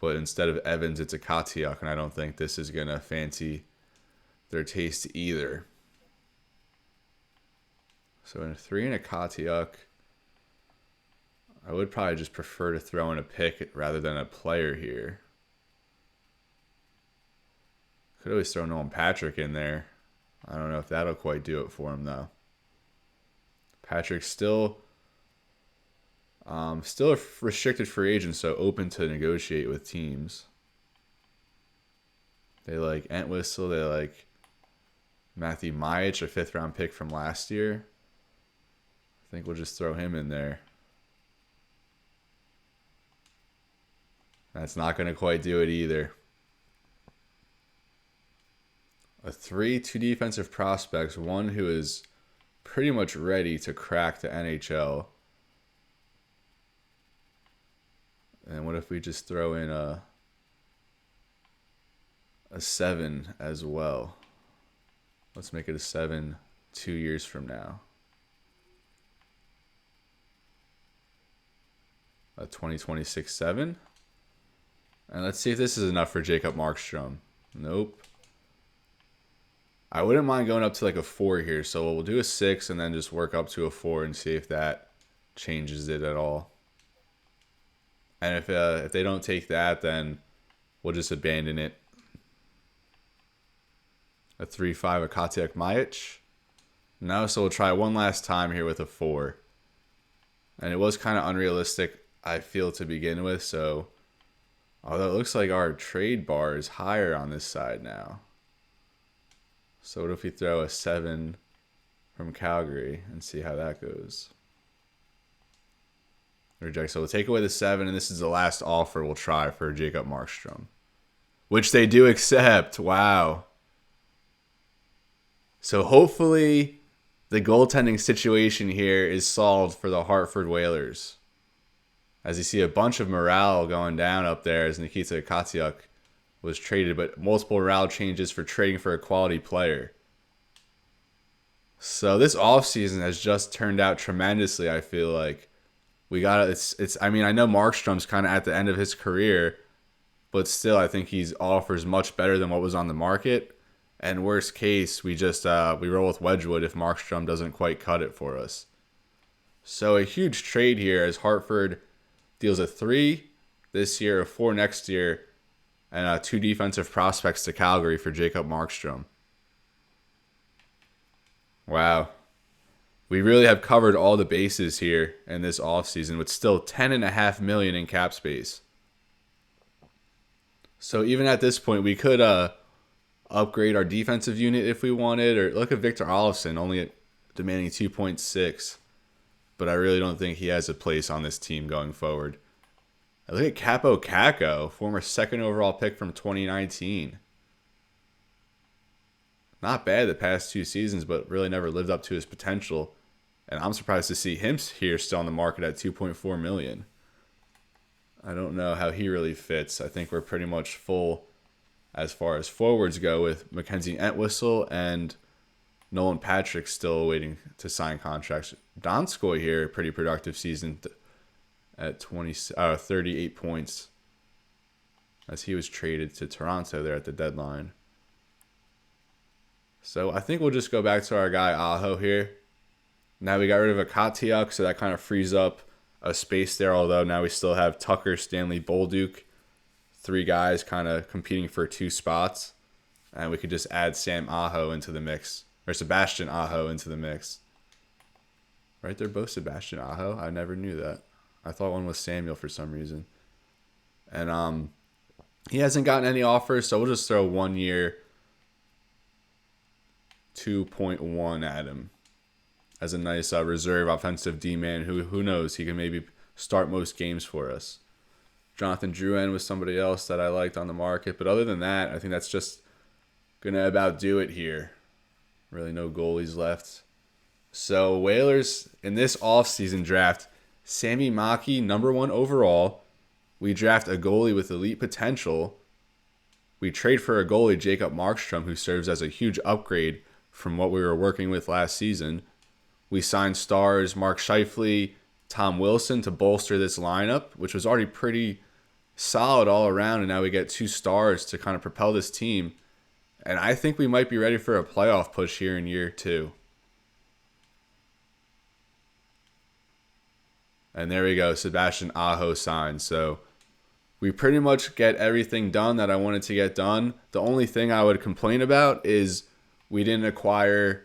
A: But instead of Evans, it's a Kotiuk, and I don't think this is going to fancy their taste either. So in a 3 and a Kotiuk, I would probably just prefer to throw in a pick rather than a player here. Could always throw Nolan Patrick in there. I don't know if that'll quite do it for him, though. Patrick's still a restricted free agent, so open to negotiate with teams. They like Entwistle. They like Matthew Majic, a 5th-round pick from last year. I think we'll just throw him in there. That's not going to quite do it either. A 3, 2 defensive prospects, one who is pretty much ready to crack the NHL. And what if we just throw in a 7 as well? Let's make it a 7 2 years from now. A 2026 7. And let's see if this is enough for Jacob Markstrom. Nope. I wouldn't mind going up to like a 4 here. So we'll do a 6 and then just work up to a 4 and see if that changes it at all. And if they don't take that, then we'll just abandon it. A 3-5, a Kotiuk Majic. No, so we'll try one last time here with a 4. And it was kind of unrealistic, I feel, to begin with. So, although it looks like our trade bar is higher on this side now. So what if we throw a 7 from Calgary and see how that goes? Reject. So we'll take away the 7, and this is the last offer we'll try for Jacob Markstrom. Which they do accept. Wow. So hopefully the goaltending situation here is solved for the Hartford Whalers. As you see a bunch of morale going down up there as Nikita Kotiuk was traded, but multiple morale changes for trading for a quality player. So this offseason has just turned out tremendously, I feel like. We got it's I mean, I know Markstrom's kind of at the end of his career, but still I think he offers much better than what was on the market. And worst case, we just we roll with Wedgwood if Markstrom doesn't quite cut it for us. So a huge trade here as Hartford deals a 3 this year, a 4 next year, and 2 defensive prospects to Calgary for Jacob Markstrom. Wow. We really have covered all the bases here in this offseason with still $10.5 million in cap space. So even at this point, we could upgrade our defensive unit if we wanted. Or look at Victor Olofsson, only demanding 2.6. But I really don't think he has a place on this team going forward. Look at Capo Caco, former 2nd overall pick from 2019. Not bad the past 2 seasons, but really never lived up to his potential. And I'm surprised to see him here still on the market at $2.4 million. I don't know how he really fits. I think we're pretty much full as far as forwards go with Mackenzie Entwistle and Nolan Patrick still waiting to sign contracts. Donskoy here, pretty productive season at 38 points as he was traded to Toronto there at the deadline. So I think we'll just go back to our guy Aho here. Now we got rid of a Kotiuk, so that kind of frees up a space there, although now we still have Tucker, Stanley, Bolduc, 3 guys kind of competing for 2 spots. And we could just add Sam Aho into the mix, or Sebastian Aho into the mix. Right, they're both Sebastian Aho. I never knew that. I thought one was Samuel for some reason. And he hasn't gotten any offers, so we'll just throw 1 year 2.1 at him as a nice reserve offensive D-man who knows, he can maybe start most games for us. Jonathan Drouin was somebody else that I liked on the market, but other than that, I think that's just going to about do it here. Really no goalies left. So Whalers in this offseason draft Sammy Maki, number 1 overall. We draft a goalie with elite potential. We trade for a goalie, Jacob Markstrom, who serves as a huge upgrade from what we were working with last season. We signed stars Mark Scheifele, Tom Wilson to bolster this lineup, which was already pretty solid all around, and now we get 2 stars to kind of propel this team. And I think we might be ready for a playoff push here in year 2. And there we go, Sebastian Aho signed. So we pretty much get everything done that I wanted to get done. The only thing I would complain about is we didn't acquire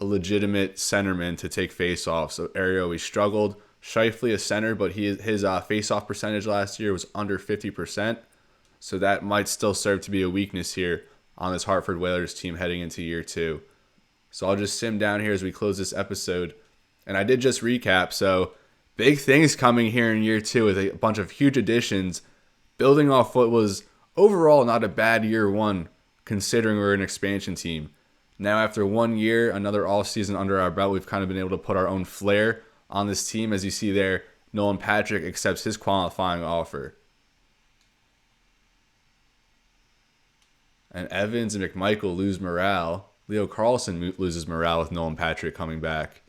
A: a legitimate centerman to take faceoffs. So area we struggled. Scheifele a center, but his faceoff percentage last year was under 50%. So that might still serve to be a weakness here on this Hartford Whalers team heading into year 2. So I'll just sim down here as we close this episode. And I did just recap, so big things coming here in year 2 with a bunch of huge additions, building off what was overall not a bad year 1 considering we're an expansion team. Now after 1 year, another all-season under our belt, we've kind of been able to put our own flair on this team. As you see there, Nolan Patrick accepts his qualifying offer. And Evans and McMichael lose morale. Leo Carlson loses morale with Nolan Patrick coming back.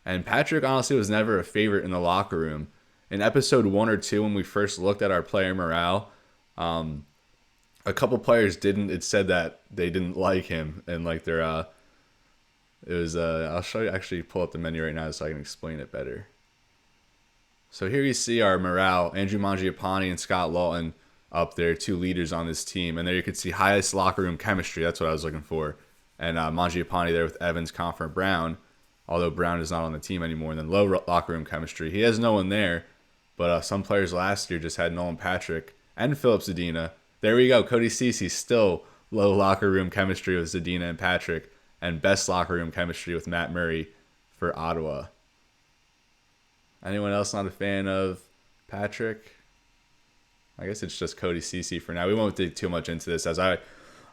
A: And Patrick honestly was never a favorite in the locker room. In episode 1 or 2, when we first looked at our player morale, a couple players didn't. It said that they didn't like him, and like their it was I'll show you. Actually, pull up the menu right now so I can explain it better. So here you see our morale: Andrew Mangiapane and Scott Lawton up there, 2 leaders on this team, and there you can see highest locker room chemistry. That's what I was looking for. And Mangiapane there with Evans, Confer, Brown. Although Brown is not on the team anymore, and then low locker room chemistry. He has no one there, but some players last year just had Nolan Patrick and Philip Zadina. There we go. Cody Ceci still low locker room chemistry with Zadina and Patrick, and best locker room chemistry with Matt Murray for Ottawa. Anyone else not a fan of Patrick? I guess it's just Cody Ceci for now. We won't dig too much into this as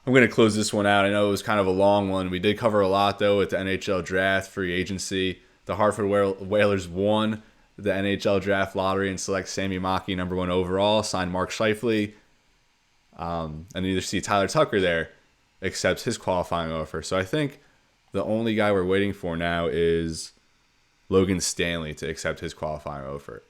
A: I'm going to close this one out. I know it was kind of a long one. We did cover a lot, though, with the NHL draft, free agency. The Hartford Whalers won the NHL draft lottery and select Sammy Maki, number 1 overall, signed Mark Scheifele. And you see Tyler Tucker there accepts his qualifying offer. So I think the only guy we're waiting for now is Logan Stanley to accept his qualifying offer.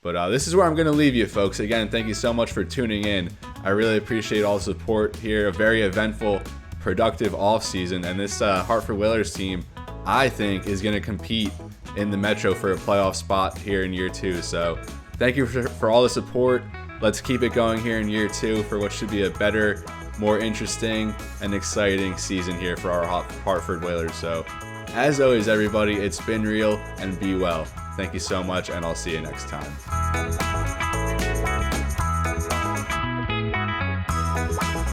A: But this is where I'm going to leave you, folks. Again, thank you so much for tuning in. I really appreciate all the support here. A very eventful, productive offseason. And this Hartford Whalers team, I think, is going to compete in the Metro for a playoff spot here in year 2. So thank you for all the support. Let's keep it going here in year 2 for what should be a better, more interesting, and exciting season here for our Hartford Whalers. So as always, everybody, it's been real and be well. Thank you so much, and I'll see you next time.